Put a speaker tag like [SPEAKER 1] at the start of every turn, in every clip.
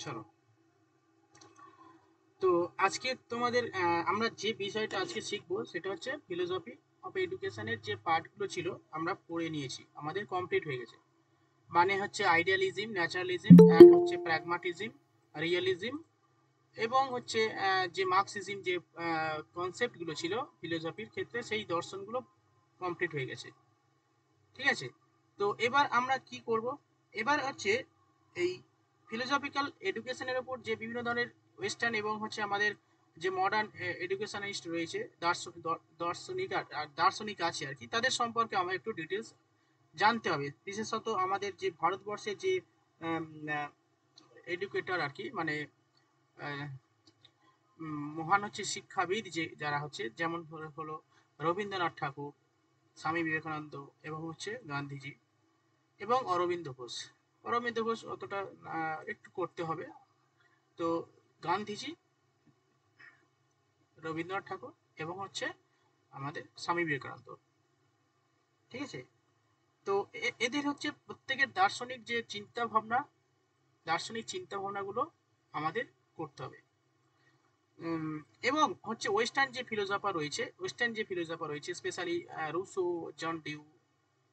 [SPEAKER 1] চলো, তো আজকে তোমাদের আমরা যে বিষয়টা আজকে শিখবো সেটা হচ্ছে ফিলোসফি অফ এডুকেশনের যে পার্টগুলো ছিল আমরা পড়ে নিয়েছি, আমাদের কমপ্লিট হয়ে গেছে। মানে হচ্ছে আইডিয়ালিজম, ন্যাচারালিজম, অ্যান্ড হচ্ছে প্র্যাগমাটিজম, রিয়েলিজম, এবং হচ্ছে যে মার্কসিজম, যে কনসেপ্টগুলো ছিল ফিলোসফির ক্ষেত্রে সেই দর্শনগুলো কমপ্লিট হয়ে গেছে। ঠিক আছে, তো এবার আমরা কি করব, এবার হচ্ছে এই ফিলোসফিক্যাল এডুকেশনের উপর যে বিভিন্ন ধরনের ওয়েস্টার্ন এবং হচ্ছে আমাদের যে মডার্ন এডুকেশনিস্ট রয়েছে, দার্শনিক দার্শনিক আছে আর কি, তাদের সম্পর্কে আমরা একটু ডিটেলস জানতে হবে। বিশেষত আমাদের যে ভারতবর্ষের যে এডুকেটর আর কি, মানে মহান হচ্ছে শিক্ষাবিদ যে যারা হচ্ছে, যেমন হলো রবীন্দ্রনাথ ঠাকুর, স্বামী বিবেকানন্দ, এবং হচ্ছে গান্ধীজি এবং অরবিন্দ ঘোষ। অরবিন্দ ঘোষ অতটা একটু করতে হবে। তো গান্ধীজি, রবীন্দ্রনাথ ঠাকুর এবং হচ্ছে আমাদের স্বামী বিবেকানন্দ। ঠিক আছে, তো এদের হচ্ছে প্রত্যেকের দার্শনিক চিন্তা ভাবনাগুলো আমাদের করতে হবে। এবং হচ্ছে ওয়েস্টার্ন যে ফিলোসফার রয়েছে স্পেশালি রুসো, জন ডিউ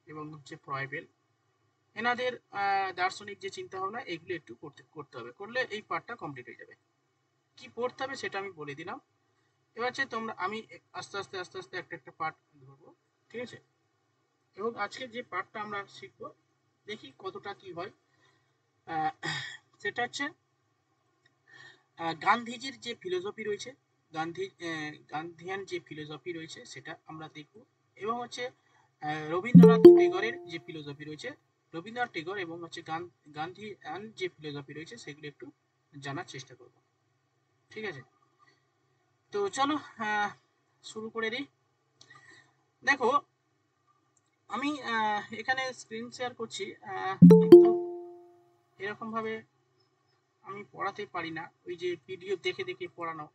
[SPEAKER 1] এবং হচ্ছে ফ্রয়েবেল, এনাদের দার্শনিক যে চিন্তা ভাবনা এগুলো একটু করতে হবে, করলে এই পার্টটা কমপ্লিট হয়ে যাবে। কি পড়তে হবে সেটা আমি বলে দিলাম। এবার হচ্ছে আমি আস্তে আস্তে একটা একটা পার্ট ধরবো। ঠিক আছে, এবং আজকে যে পার্টটা আমরা শিখবো, দেখি কতটা কি হয়। সেটা হচ্ছে গান্ধীজির যে ফিলোসফি রয়েছে, গান্ধিয়ান যে ফিলোসফি রয়েছে সেটা আমরা দেখব। এবং হচ্ছে রবীন্দ্রনাথ টেগরের যে ফিলোসফি রয়েছে, রবীন্দ্রনাথ টেগর এবং হচ্ছে গান্ধিয়ান যে ফিলোসফি রয়েছে সেগুলো একটু জানার চেষ্টা করব। ঠিক আছে, তো চলো শুরু করে দিই। দেখো, আমি এখানে স্ক্রিন শেয়ার করছি, কিন্তু এরকম ভাবে আমি পড়াতে পারি না। ওই যে পিডিএফ দেখে দেখে পড়ানো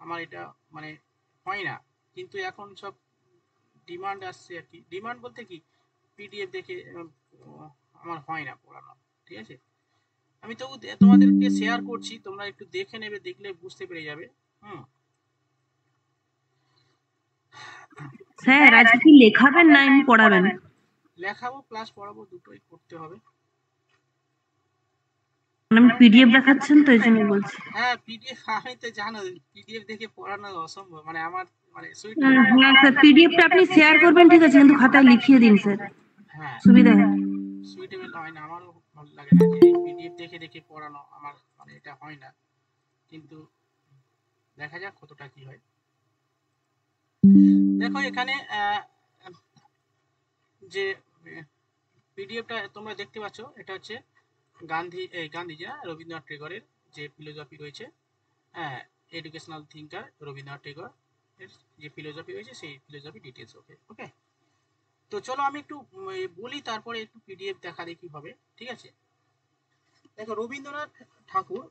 [SPEAKER 1] আমার এটা মানে হয় না। কিন্তু এখন সব ডিমান্ড আসছে আর কি, ডিমান্ড বলতে কি, পিডিএফ দেখে আমার হয় না পড়ানো। ঠিক আছে, আমি তো তোমাদেরকে শেয়ার করছি, তোমরা একটু দেখে নেবে, দেখলে বুঝতে পেরে যাবে। হুম,
[SPEAKER 2] স্যার আজকে কি লেখাবেন না এমনি পড়াবেন?
[SPEAKER 1] লেখাবো প্লাস পড়াবো, দুটোই করতে হবে।
[SPEAKER 2] আমি পিডিএফ দেখাচ্ছেন তো এই জন্য বলছি।
[SPEAKER 1] হ্যাঁ, পিডিএফ আমি তো জানো, পিডিএফ দেখে পড়ানো অসম্ভব, মানে আমার মানে
[SPEAKER 2] হ্যাঁ স্যার, পিডিএফটা আপনি শেয়ার করবেন ঠিক আছে, কিন্তু খাতায় লিখিয়ে দিন স্যার,
[SPEAKER 1] হ্যাঁ,
[SPEAKER 2] সুবিধা হয়।
[SPEAKER 1] সুইটেবল হয় না, আমারও ভালো লাগে না যে পিডিএফ দেখে দেখে পড়ানো, আমার মানে এটা হয় না। কিন্তু দেখা যাক কতটা কি হয়। দেখো এখানে যে পিডিএফটা তোমরা দেখতে পাচ্ছ, এটা হচ্ছে গান্ধীজি না, রবীন্দ্রনাথ টেগরের যে ফিলোসফি রয়েছে, হ্যাঁ, এডুকেশনাল থিঙ্কার রবীন্দ্রনাথ টেগর এর যে ফিলোসফি রয়েছে সেই ফিলোসফি ডিটেলস। ওকে ওকে, তো চলো আমি একটু বলি, তারপরে একটু পিডিএফ দেখা দেখি হবে। ঠিক আছে, দেখো রবীন্দ্রনাথ ঠাকুর,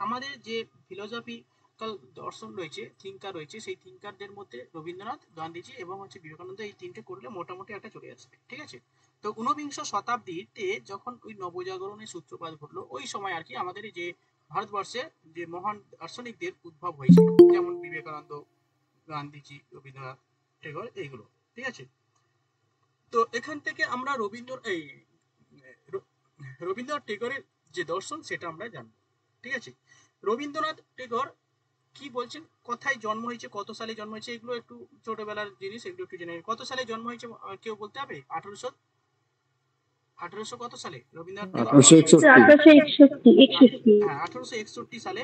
[SPEAKER 1] আমাদের যে ফিলোসফিক্যাল দর্শন রয়েছে, থিঙ্কার রয়েছে, সেই থিঙ্কারদের মধ্যে রবীন্দ্রনাথ, গান্ধীজি এবং হচ্ছে বিবেকানন্দ, এই তিনটে করলে মোটামুটি একটা চলে আসবে। ঠিক আছে, তো ঊনবিংশ শতাব্দীতে যখন ওই নবজাগরণের সূত্রপাত ঘটলো, ওই সময় আর কি আমাদের এই যে ভারতবর্ষে যে মহান দার্শনিকদের উদ্ভব হয়েছে, যেমন বিবেকানন্দ, গান্ধীজি, রবীন্দ্রনাথ টেগর, এইগুলো। ঠিক আছে, তো এখান থেকে আমরা রবীন্দ্রনাথ টেগরের যে দর্শন সেটা আমরা জানবো। ঠিক আছে, রবীন্দ্রনাথ টেগর কি বলছেন, কোথায় জন্ম হয়েছে, কত সালে জন্ম হয়েছে, এগুলো একটু ছোটবেলার জিনিস, এগুলো একটু জেনে। কত সালে জন্ম হয়েছে কেউ বলতে হবে? 1800 কত সালে রবীন্দ্রনাথ টেগর?
[SPEAKER 3] 1861।
[SPEAKER 1] হ্যাঁ, 1861 সালে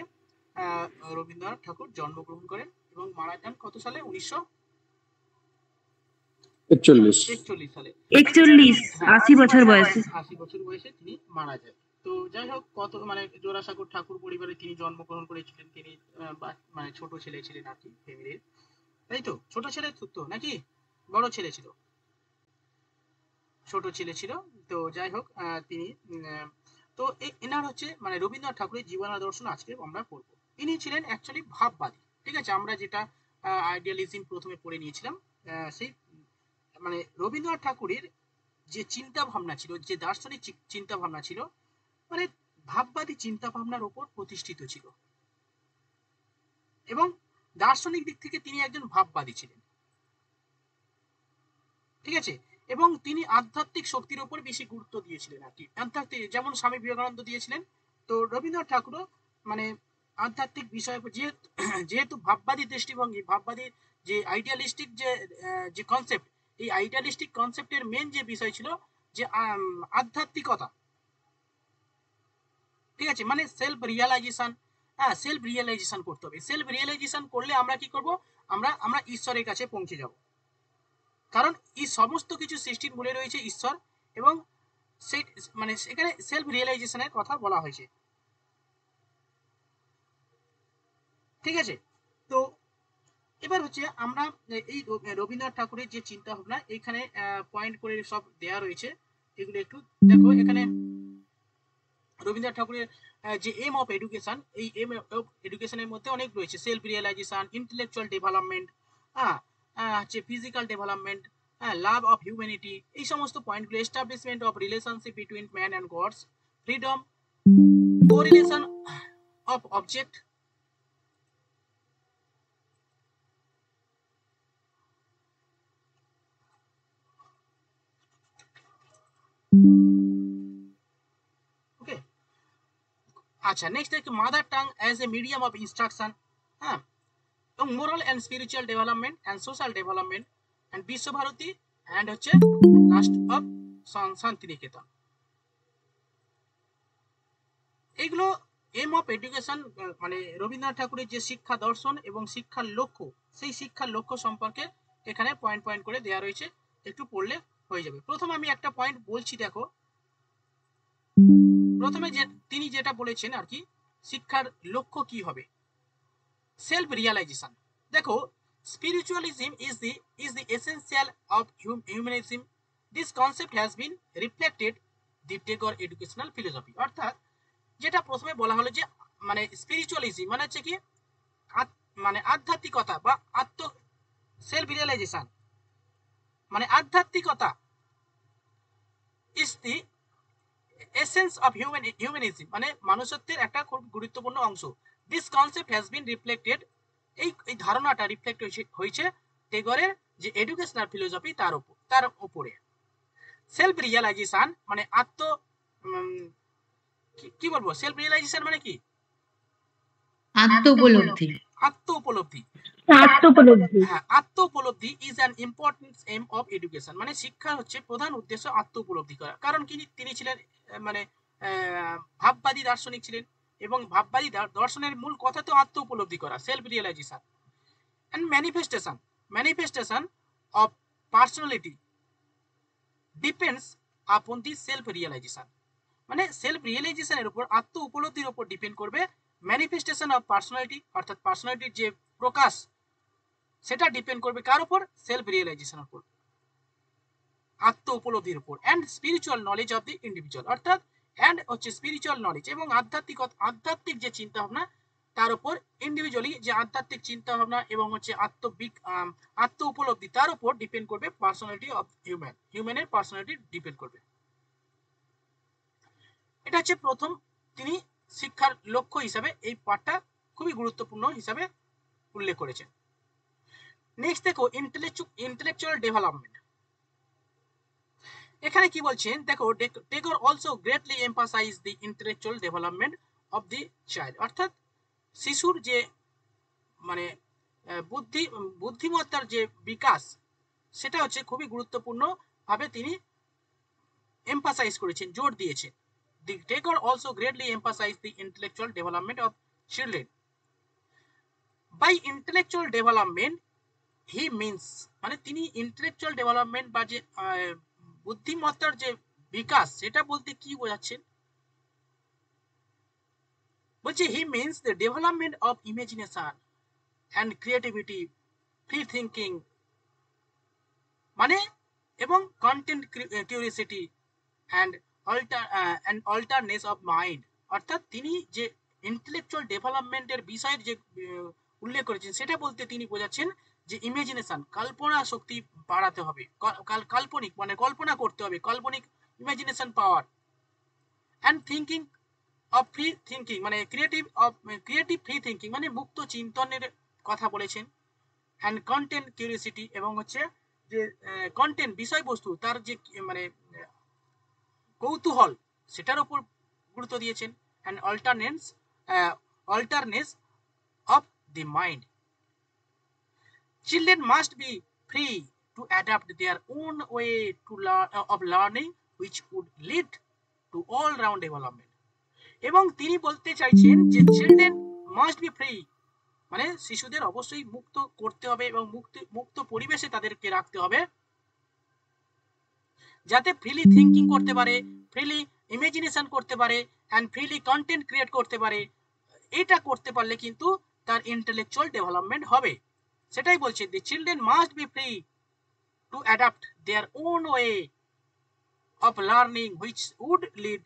[SPEAKER 1] রবীন্দ্রনাথ ঠাকুর জন্মগ্রহণ করেন এবং মারা যান কত সালে? 1941 সালে।
[SPEAKER 2] 41,
[SPEAKER 1] হ্যাঁ,
[SPEAKER 2] 80 বছর বয়সে।
[SPEAKER 1] 80 বছর বয়সে তিনি মারা যান। তো যাই হোক, কত মানে জোড়াসাঁকোর ঠাকুর পরিবারে তিনি জন্মগ্রহণ করেছিলেন। তিনি মানে ছোট ছেলে ছিলেন আর কি ফ্যামিলির, তাই তো? ছোট ছেলে তো নাকি বড় ছেলে ছিল? ছোট ছেলে ছিল। তো যাই হোক, তিনি তো এনার হচ্ছে মানে রবীন্দ্রনাথ ঠাকুরের জীবন দর্শন আজকে আমরা পড়বো। ইনি ছিলেন অ্যাকচুয়ালি ভাববাদী। ঠিক আছে, আমরা যেটা আইডিয়ালিজম প্রথমে পড়ে নিয়েছিলাম, সেই মানে রবীন্দ্রনাথ ঠাকুরের যে চিন্তা ভাবনা ছিল, যে দার্শনিক চিন্তা ভাবনা ছিল, মানে ভাববাদী চিন্তা ভাবনার উপর প্রতিষ্ঠিত ছিল এবং দার্শনিক দিক থেকে তিনি একজন ভাববাদী ছিলেন, ঠিক আছে। এবং তিনি আধ্যাত্মিক শক্তির উপর বেশি গুরুত্ব দিয়েছিলেন আর কি, আধ্যাত্মিক যেমন স্বামী বিবেকানন্দ দিয়েছিলেন, তো রবীন্দ্রনাথ ঠাকুরও মানে আধ্যাত্মিক বিষয় যেহেতু ভাববাদী দৃষ্টিভঙ্গি, ভাববাদী যে আইডিয়ালিস্টিক যে কনসেপ্ট, এই আইডিয়ালিস্টিক কনসেপ্টের মেন যে বিষয় ছিল যে আধ্যাত্মিকতা, ঠিক আছে, মানে সেলফ রিয়েলাইজেশন। হ্যাঁ, সেলফ রিয়েলাইজেশন করতে হবে। সেলফ রিয়েলাইজেশন করলে আমরা কি করব, আমরা আমরা ঈশ্বরের কাছে পৌঁছে যাব, কারণ এই সমস্ত কিছু সৃষ্টির মূলে রয়েছে ঈশ্বর, এবং সেই মানে এখানে সেলফ রিয়েলাইজেশনের কথা বলা হয়েছে, ঠিক আছে। তো এবার হচ্ছে আমরা এই রবীন্দ্রনাথ ঠাকুরের যে চিন্তা ভাবনা এখানে পয়েন্ট করে সব দেয়া রয়েছে, এগুলো একটু দেখো। এখানে রবীন্দ্রনাথ ঠাকুরের যে এম অফ এডুকেশন, এই এম অফ এডুকেশনের মধ্যে অনেক রয়েছে, সেলফ রিয়েলাইজেশন, ইন্টেলেকচুয়াল ডেভেলপমেন্ট, হচ্ছে physical development, love of humanity, এই সমস্ত পয়েন্টগুলো, establishment of relationship between man and gods, freedom, correlation of object, okay. আচ্ছা, নেক্সট দেখি mother tongue as a medium of instruction, হ্যাঁ, এবং moral and spiritual development and social development and Visvabharati and হচ্ছে last of Santiniketan. এগুলো aim of education, মানে রবীন্দ্রনাথ ঠাকুরের যে শিক্ষা দর্শন এবং শিক্ষার লক্ষ্য, সেই শিক্ষার লক্ষ্য সম্পর্কে এখানে পয়েন্ট পয়েন্ট করে দেওয়া রয়েছে, একটু পড়লে হয়ে যাবে। প্রথমে আমি একটা পয়েন্ট বলছি, দেখো। প্রথমে যে তিনি যেটা বলেছেন আর কি, শিক্ষার লক্ষ্য কি হবে, সেলফ রিয়ালাইজেশন। দেখো, spiritualism is the essential of humanism. This concept has been reflected the Tagore educational philosophy. অর্থাৎ যেটা প্রথমে বলা হলো যে মানে স্পিরিচুয়ালিজম মানে হচ্ছে কি মানে আধ্যাত্মিকতা বা সেলফ রিয়েলাইজেশন, মানে আধ্যাত্মিকতা is the essence of humanism, মানে মানুষত্বের একটা খুব গুরুত্বপূর্ণ অংশ। This concept has been reflected, এই ধারণাটা রিফ্লেক্ট হয়েছে টেগরের যে এডুকেশনাল ফিলোসফি তার উপরে। সেলফ রিয়েলাইজেশন মানে কি বলবো, সেলফ রিয়েলাইজেশন মানে কি,
[SPEAKER 2] আত্ম উপলব্ধি।
[SPEAKER 1] আত্ম উপলব্ধি। হ্যাঁ, আত্ম উপলব্ধি is an important aim of education, মানে শিক্ষা হচ্ছে প্রধান উদ্দেশ্য আত্ম উপলব্ধি করা, কারণ তিনি ছিলেন মানে ভাববাদী দার্শনিক ছিলেন, এবং ভাববাদী দর্শনের মূল কথা তো আত্ম উপলব্ধি করা, self realization. And manifestation of personality depends upon the self realization, মানে সেলফ রিয়েলাইজেশনের উপর, আত্ম উপলব্ধির উপর ডিপেন্ড করবে ম্যানিফেস্টেশন অফ পার্সোনালিটি, অর্থাৎ পার্সোনালিটির যে প্রকাশ সেটা ডিপেন্ড করবে কার উপর, সেলফ রিয়েলাইজেশনের উপর, আত্ম উপলব্ধির উপর। And spiritual knowledge of the individual, অর্থাৎ অ্যান্ড হচ্ছে স্পিরিচুয়াল নলেজ এবং আধ্যাত্মিক যে চিন্তা ভাবনা তার উপর, ইন্ডিভিজুয়ালি যে আধ্যাত্মিক চিন্তা ভাবনা এবং হচ্ছে আত্ম উপলব্ধি তার উপর ডিপেন্ড করবে পার্সোনালিটি অফ হিউম্যানের পার্সোনালিটি ডিপেন্ড করবে। এটা হচ্ছে প্রথম, তিনি শিক্ষার লক্ষ্য হিসাবে এই পাঠটা খুবই গুরুত্বপূর্ণ হিসাবে উল্লেখ করেছেন। নেক্সট দেখো, ইন্টেলেকচুয়াল ডেভেলপমেন্ট। এখানে কি বলছেন দেখো, Tagore also greatly emphasise the intellectual development of the child, অর্থাৎ শিশুর যে মানে বুদ্ধিমত্তার যে বিকাশ, সেটা হচ্ছে খুবই গুরুত্বপূর্ণ ভাবে তিনি এমফাসাইজ করেছেন, জোর দিয়েছেন। The Tagore also greatly emphasise the intellectual development of children. By intellectual development he means, মানে তিনি ইন্টেলেকচুয়াল ডেভেলপমেন্ট বা যে বুদ্ধিমত্তার যে বিকাশ, সেটা বলতে কি বোঝাচ্ছেন, বলছে he means the development of imagination and creativity, free thinking, মানে এবং content curiosity and alertness of mind, অর্থাৎ তিনি যে ইন্টেলেকচুয়াল ডেভেলপমেন্টের বিষয়ের যে উল্লেখ করেছেন, সেটা বলতে তিনি বোঝাচ্ছেন যে ইমাজিনেশন, কল্পনা শক্তি বাড়াতে হবে, কাল্পনিক মানে কল্পনা করতে হবে, কাল্পনিক imagination power, and thinking of free thinking মানে ক্রিয়েটিভ ফ্রি থিঙ্কিং মানে মুক্ত চিন্তনের কথা বলেছেন, অ্যান্ড কন্টেন্ট কিউরিওসিটি এবং হচ্ছে যে কন্টেন্ট বিষয়বস্তু তার যে মানে কৌতূহল সেটার উপর গুরুত্ব দিয়েছেন, and alertness of the mind. Children must be free to adapt their own way of learning, which would lead to all-round development. এবং তিনি বলতে চাইছেন যে চিলড্রেন মাস্ট বি ফ্রি মানে শিশুদের অবশ্যই মুক্ত করতে হবে এবং মুক্ত পরিবেশে তাদেরকে রাখতে হবে, যাতে ফ্রিলি থিঙ্কিং করতে পারে, ফ্রিলি ইমাজিনেশন করতে পারে, অ্যান্ড ফ্রিলি কন্টেন্ট ক্রিয়েট করতে পারে। এটা করতে পারলে কিন্তু তার ইন্টেলেকচুয়াল ডেভেলপমেন্ট হবে। সেটাই বলছে, the children must be free to adapt their own way of learning which would lead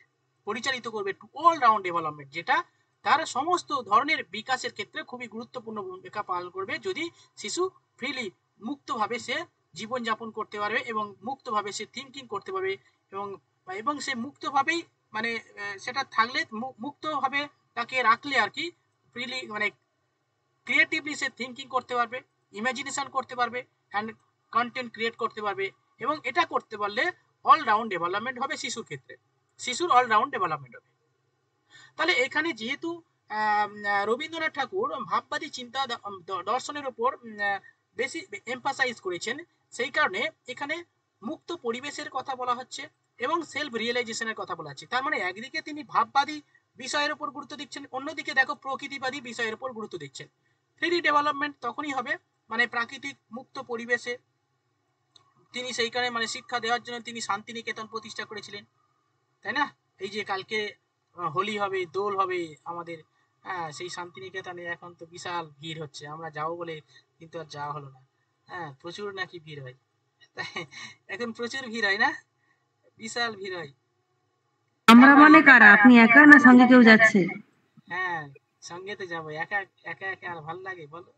[SPEAKER 1] পরিচালিত করবে টু অল রাউন্ড ডেভেলপমেন্ট, যেটা তার সমস্ত ধরনের বিকাশের ক্ষেত্রে খুবই গুরুত্বপূর্ণ ভূমিকা পালন করবে যদি শিশু ফ্রিলি মুক্তভাবে সে জীবনযাপন করতে পারবে এবং মুক্তভাবে সে থিঙ্কিং করতে পারবে এবং এবং সে মুক্তভাবেই মানে সেটা থাকলে মুক্তভাবে তাকে রাখলে আর কি ফ্রিলি মানে ক্রিয়েটিভলি সে থিঙ্কিং করতে পারবে, ইমাজিনেশন করতে পারবে, অ্যান্ড কন্টেন্ট ক্রিয়েট করতে পারবে। এবং এটা করতে পারলে অলরাউন্ড ডেভেলপমেন্ট হবে শিশুর ক্ষেত্রে, শিশুর অলরাউন্ড ডেভেলপমেন্ট হবে। তাহলে এখানে যেহেতু রবীন্দ্রনাথ ঠাকুর ভাববাদী চিন্তা দর্শনের উপর বেশি এমফাসাইজ করেছেন, সেই কারণে এখানে মুক্ত পরিবেশের কথা বলা হচ্ছে এবং সেলফ রিয়েলাইজেশনের কথা বলা হচ্ছে। তার মানে একদিকে তিনি ভাববাদী বিষয়ের উপর গুরুত্ব দিচ্ছেন, অন্যদিকে দেখো প্রকৃতিবাদী বিষয়ের উপর গুরুত্ব দিচ্ছেন। ফ্রি ডেভেলপমেন্ট তখনই হবে মানে প্রাকৃতিক মুক্ত পরিবেশে। তিনি সেই কারণে মানে শিক্ষা দেওয়ার জন্য তিনি শান্তিনিকেতন প্রতিষ্ঠা করেছিলেন, তাই না? এই যে কালকে হোলি হবে, দোল হবে আমাদের, হ্যাঁ সেই শান্তিনিকেতনে এখন তো বিশাল ভিড় হচ্ছে, আমরা যাবো বলে কিন্তু আর যাওয়া হলো না। হ্যাঁ প্রচুর নাকি ভিড় হয়, এখন প্রচুর ভিড় হয় না, বিশাল ভিড় হয়।
[SPEAKER 2] আমরা মানে কারা? আপনি একা না সঙ্গে কেউ যাচ্ছে?
[SPEAKER 1] হ্যাঁ সঙ্গে তো যাবো, একা একা একা আর ভাল লাগে বলো,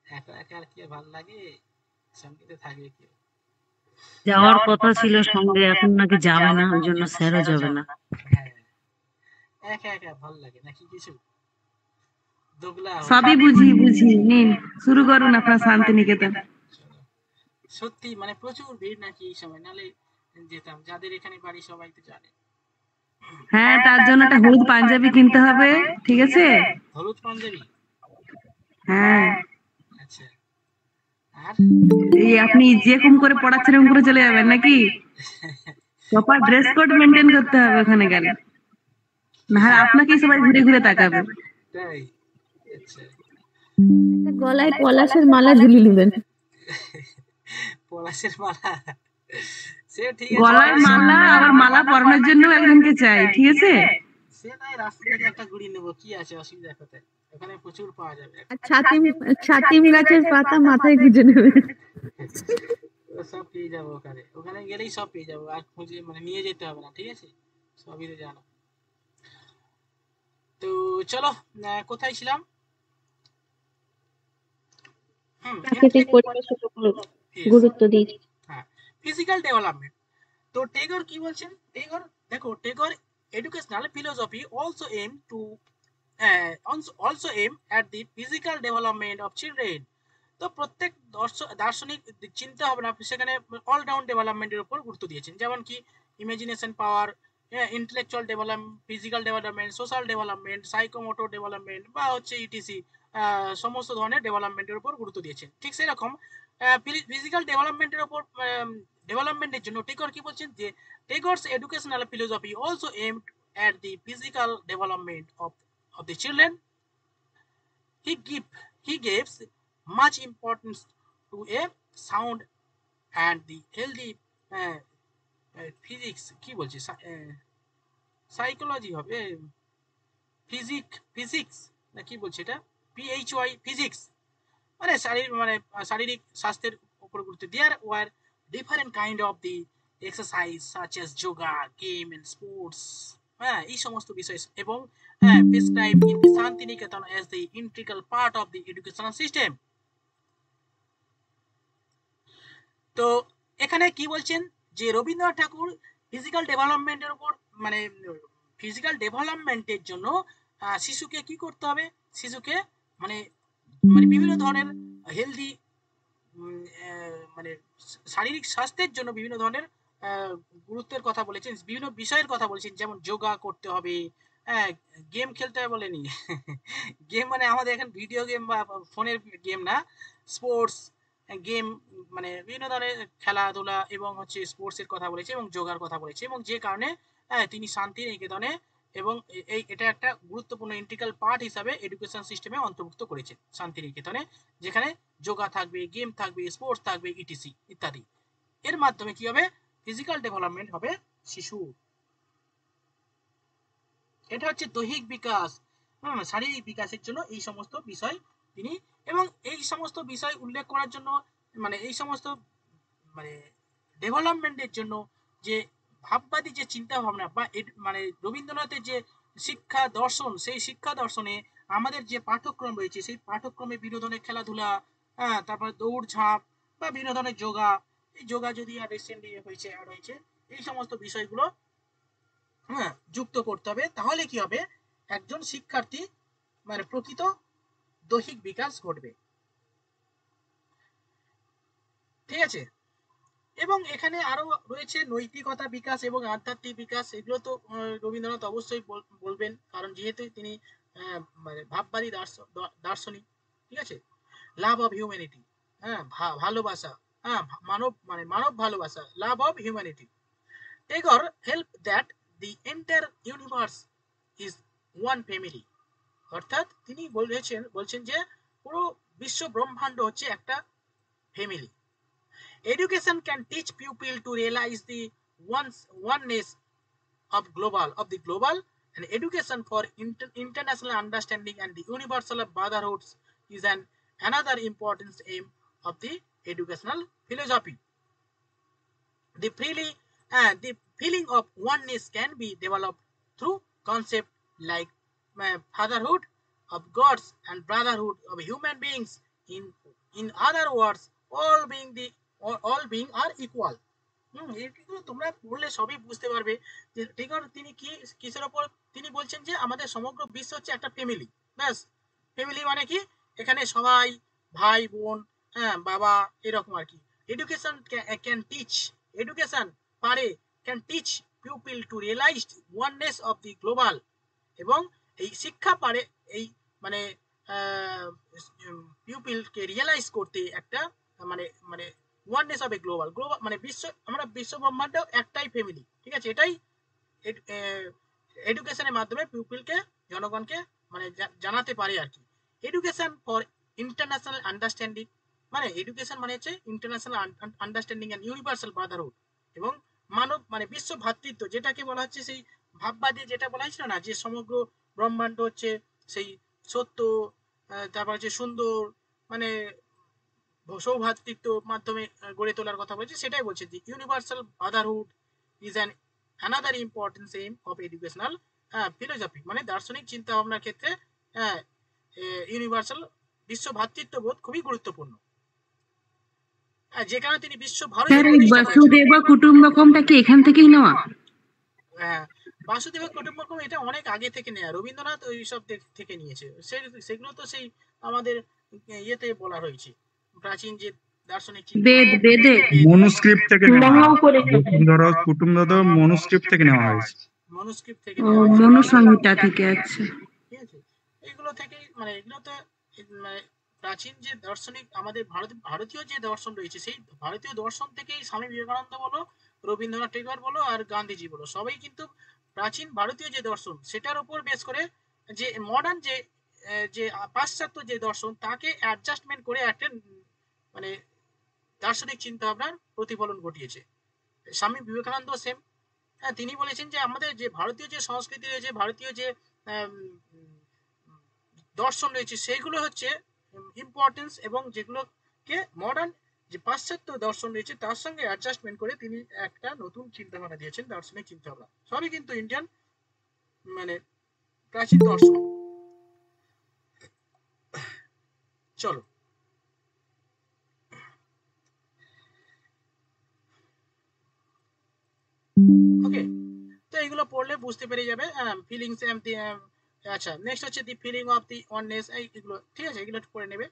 [SPEAKER 1] একা একা আর কি ভাল লাগে, সঙ্গে তো থাকবে কেউ।
[SPEAKER 2] যাওয়ার কথা ছিল সঙ্গে, এখন নাকি যাবে না, ওই জন্য স্যারও যাবে না।
[SPEAKER 1] হ্যাঁ একা একা ভাল লাগে নাকি কিছু, দোগলা
[SPEAKER 2] সবই বুঝি নিন, শুরু করুন আপনার শান্তিনিকেতন।
[SPEAKER 1] সত্যি মানে প্রচুর ভিড় নাকি এই সময়, নালে যেতাম, যাদের এখানে বাড়ি সবাই তো জানে।
[SPEAKER 2] হ্যাঁ, তার জন্য একটা হলুদ পাঞ্জাবি কিনতে হবে, ঠিক আছে?
[SPEAKER 1] হলুদ পাঞ্জাবি,
[SPEAKER 2] হ্যাঁ,
[SPEAKER 1] আচ্ছা। আর
[SPEAKER 2] এই আপনি যেরকম করে পড়াচ্ছেন এরকম করে চলে যাবেন নাকি? প্রপার ড্রেস কোড মেনটেন করতে হবে ওখানে গেলে, নাহলে আপনাকেই সবাই ঘুরে ঘুরে তাকাবে।
[SPEAKER 1] তাই, আচ্ছা।
[SPEAKER 3] গলায় পলাশের মালা ঝুলিয়ে নেবেন।
[SPEAKER 1] পলাশের মালা, সে ঠিক আছে,
[SPEAKER 2] গলায় মালা আবার মালা পরানোর জন্য একজনকে চাই, ঠিক আছে?
[SPEAKER 1] সে নাই রাস্তা থেকে একটা গুড়ি নেবো, কি আছে অসুবিধা কোথায়, ওখানে প্রচুর পাওয়া যাবে।
[SPEAKER 3] আর ছাতিম গাছের পাতা মাথায় গুঁজে নেবেন।
[SPEAKER 1] সব পেয়ে যাবো ওখানে, ওখানে গেলেই সব পেয়ে যাবো, আর খুঁজে মানে নিয়ে যেতে হবে না, ঠিক আছে, সবই তো জানো। তো চলো কোথায় ছিলাম?
[SPEAKER 3] প্রাকৃতিক পরিবেশের উপর গুরুত্ব দিয়েছি।
[SPEAKER 1] হ্যাঁ ফিজিক্যাল ডেভেলপমেন্ট। তো টেগর কি বলছেন, টেগর দেখো, Tagore educational philosophy also aim at the physical development of children. তো প্রত্যেক দার্শনিক চিন্তা ভাবনা সেখানে অলরাউন্ড ডেভেলপমেন্টের উপর গুরুত্ব দিয়েছেন, যেমন কি imagination power, intellectual development, physical development, social development, psychomotor development বা হচ্ছে ইটিসি সমস্ত ধরনের ডেভেলপমেন্টের উপর গুরুত্ব দিয়েছেন। ঠিক সেরকম ফিজিক্যাল ডেভেলপমেন্টের উপর ডেভেলপমেন্টের জন্য টেগর কি বলছেন যে Tagore's educational philosophy also aimed at the physical development of the children. He gives much importance to a sound and the healthy physics কি বলছি সাইকোলজি হবে, ফিজিক্স না কি বলছে এটা, PHY ফিজিক্স মানে শারীরিক স্বাস্থ্যের উপর গুরুত্ব। There were different kind of the exercise such as yoga, game and sports, হ্যাঁ এই সমস্ত বিষয় এবং prescribe in the Santiniketan as the integral part of the educational system. তো এখানে কি বলছেন যে রবীন্দ্রনাথ ঠাকুর ফিজিক্যাল ডেভেলপমেন্টের উপর মানে ফিজিক্যাল ডেভেলপমেন্টের জন্য শিশুকে কি করতে হবে, শিশুকে মানে মানে বিভিন্ন ধরনের হেলদি মানে শারীরিক স্বাস্থ্যের জন্য বিভিন্ন ধরনের গুরুত্বের কথা বলেছেন, বিভিন্ন বিষয়ের কথা বলেছেন, যেমন যোগা করতে হবে, হ্যাঁ, গেম খেলতে হবে বলেনি। গেম মানে আমাদের এখন ভিডিও গেম বা ফোনের গেম না, স্পোর্টস গেম, মানে বিভিন্ন ধরনের খেলাধুলা এবং হচ্ছে স্পোর্টসের কথা বলেছে এবং যোগার কথা বলেছে, এবং যে কারণে তিনি শান্তি নিকেতনে এবং এটা একটা গুরুত্বপূর্ণ ইন্টিগ্রাল পার্ট হিসাবে এডুকেশন সিস্টেমে অন্তর্ভুক্ত করেছে শান্তিনিকেতনে, যেখানে যোগা থাকবে, গেম থাকবে, স্পোর্টস থাকবে, ইটিসি ইত্যাদি। এর মাধ্যমে কি হবে, ফিজিক্যাল ডেভেলপমেন্ট হবে শিশু। এটা হচ্ছে দৈহিক বিকাশ, শারীরিক বিকাশের জন্য এই সমস্ত বিষয় তিনি, এবং এই সমস্ত বিষয় উল্লেখ করার জন্য মানে এই সমস্ত মানে ডেভেলপমেন্টের জন্য যে ভাববাদী যে চিন্তা ভাবনা বা মানে রবীন্দ্রনাথের যে শিক্ষা দর্শন, সেই শিক্ষা দর্শনে আমাদের যে পাঠ্যক্রম রয়েছে সেই পাঠ্যক্রমে বিনোদনের খেলাধুলা, তারপর দৌড়ঝাঁপ বা বিভিন্ন ধরনের যোগা, এই যোগা যদি আর রিসেন্টলি হয়েছে অ্যাড হয়েছে, এই সমস্ত বিষয়গুলো যুক্ত করতে হবে। তাহলে কি হবে, একজন শিক্ষার্থী মানে প্রকৃত দৈহিক বিকাশ ঘটবে। ঠিক আছে, এবং এখানে আরো রয়েছে নৈতিকতা বিকাশ এবং আধ্যাত্মিক বিকাশ। এগুলো তো রবীন্দ্রনাথ অবশ্যই বলবেন, কারণ যেহেতু তিনি মানে ভাববাদী দার্শনিক। ঠিক আছে, লাভ অফ হিউম্যানিটি, ভালোবাসা, মানব ভালোবাসা, লাভ of humanity. Tagore help that the entire universe is one family, অর্থাৎ তিনি বলছেন যে পুরো বিশ্ব ব্রহ্মাণ্ড হচ্ছে একটা family. Education can teach pupil to realize the oneness of the global, and education for international understanding and the universal brotherhoods is another important aim of the educational philosophy. The feeling of oneness can be developed through concepts like fatherhood of gods and brotherhood of human beings. In other words, all being are equal. এগুলো তোমরা পড়লে সবই বুঝতে পারবে যে টেগর তিনি কিসের উপর তিনি বলছেন যে আমাদের সমগ্র বিশ্ব হচ্ছে একটা ফ্যামিলি। ব্যাস, ফ্যামিলি মানে কি, এখানে সবাই ভাই বোন, বাবা, এরকম আর কি। এডুকেশন ক্যান টিচ, এডুকেশন পারে can teach people to realize oneness of the global, এবং এই শিক্ষা পারে এই মানে পিপলকে রিয়েলাইজ করতে একটা মানে মানে ওয়াননেস অফ এ গ্লোবাল, মানে আমরা বিশ্ব ব্রহ্মাণ্ড একটাই ফ্যামিলি। ঠিক আছে, এটাই এডুকেশনের মাধ্যমে পিপলকে, জনগণকে মানে জানাতে পারে আর কি। এডুকেশন ফর ইন্টারন্যাশনাল আন্ডারস্ট্যান্ডিং, মানে এডুকেশন মানে হচ্ছে international understanding and universal brotherhood, এবং মানব মানে বিশ্ব ভ্রাতৃত্ব, যেটাকে বলা হচ্ছে সেই ভাববাদী, যেটা বলা হয়েছিল না যে সমগ্র ব্রহ্মাণ্ড হচ্ছে সেই সত্য, তারপর হচ্ছে সুন্দর, মানে সৌভ্রাতৃত্ব মাধ্যমে গড়ে তোলার কথা বলছে, সেটাই বলছে যে universal Brotherhood is an another important aim of educational philosophy, মানে দার্শনিক চিন্তা ভাবনার ক্ষেত্রে ইউনিভার্সাল বিশ্ব ভ্রাতৃত্ববোধ খুবই গুরুত্বপূর্ণ, যে কারণে তিনি বিশ্ব ভারতী
[SPEAKER 2] স্যার এই
[SPEAKER 1] প্রতিষ্ঠা করেছেন।
[SPEAKER 2] বসুদেব কুটুম্বকমটা কি এখান থেকেই নেওয়া?
[SPEAKER 1] বাসুদেব কুটুম্বকম এটা অনেক আগে থেকে নেয়া, রবীন্দ্রনাথ ওই সব থেকে নিয়েছে, সেগুলো তো সেই আমাদের ইয়েতে বলা রয়েছে, প্রাচীন যে দার্শনিক চিন্তা
[SPEAKER 2] বেদে
[SPEAKER 4] মনুস্ক্রিপ্ট থেকে নেওয়া হয়। বসুন্ধরা কুটুম্বকম মনুস্ক্রিপ্ট থেকে নেওয়া হয়েছে।
[SPEAKER 1] মনুস্ক্রিপ্ট থেকে
[SPEAKER 2] ও
[SPEAKER 1] নেওয়া হয়েছে,
[SPEAKER 2] মনুসংহিতা থেকে। আচ্ছা,
[SPEAKER 1] ঠিক আছে। এগুলো থেকেই মানে এগুলো তো মানে প্রাচীন যে দার্শনিক আমাদের ভারতীয় যে দর্শন রয়েছে, সেই ভারতীয় দর্শন থেকেই স্বামী বিবেকানন্দ বলো, রবীন্দ্রনাথ টেগর বলো আর গান্ধীজি বলো, সবাই কিন্তু প্রাচীন ভারতীয় যে দর্শন সেটার উপর বেস করে যে মডার্ন যে পাশ্চাত্য যে দর্শন তাকে অ্যাডজাস্টমেন্ট করে একটা মানে দার্শনিক চিন্তা ভাবনার প্রতিফলন ঘটিয়েছে। স্বামী বিবেকানন্দ সেম, তিনি বলেছেন যে আমাদের যে ভারতীয় যে সংস্কৃতি রয়েছে, ভারতীয় যে দর্শন রয়েছে, সেইগুলো হচ্ছে ইম্পর্টেন্স, এবং যেগুলোকে মডার্ন যে পাশ্চাত্য দর্শন রয়েছে তার সঙ্গে অ্যাডজাস্টমেন্ট করে তিনি একটা নতুন চিন্তা ভাবনা দিয়েছেন, দার্শনিক চিন্তা ভাবনা। সবই কিন্তু ইন্ডিয়ান মানে প্রাচীন দর্শন। চলো, ওকে, তো এইগুলো পড়লে বুঝতে পেরে যাবে ফিলিংস আচ্ছা নেক্সট হচ্ছে the feeling of the oneness, এইগুলো ঠিক আছে, এগুলো একটু পড়ে নেবে।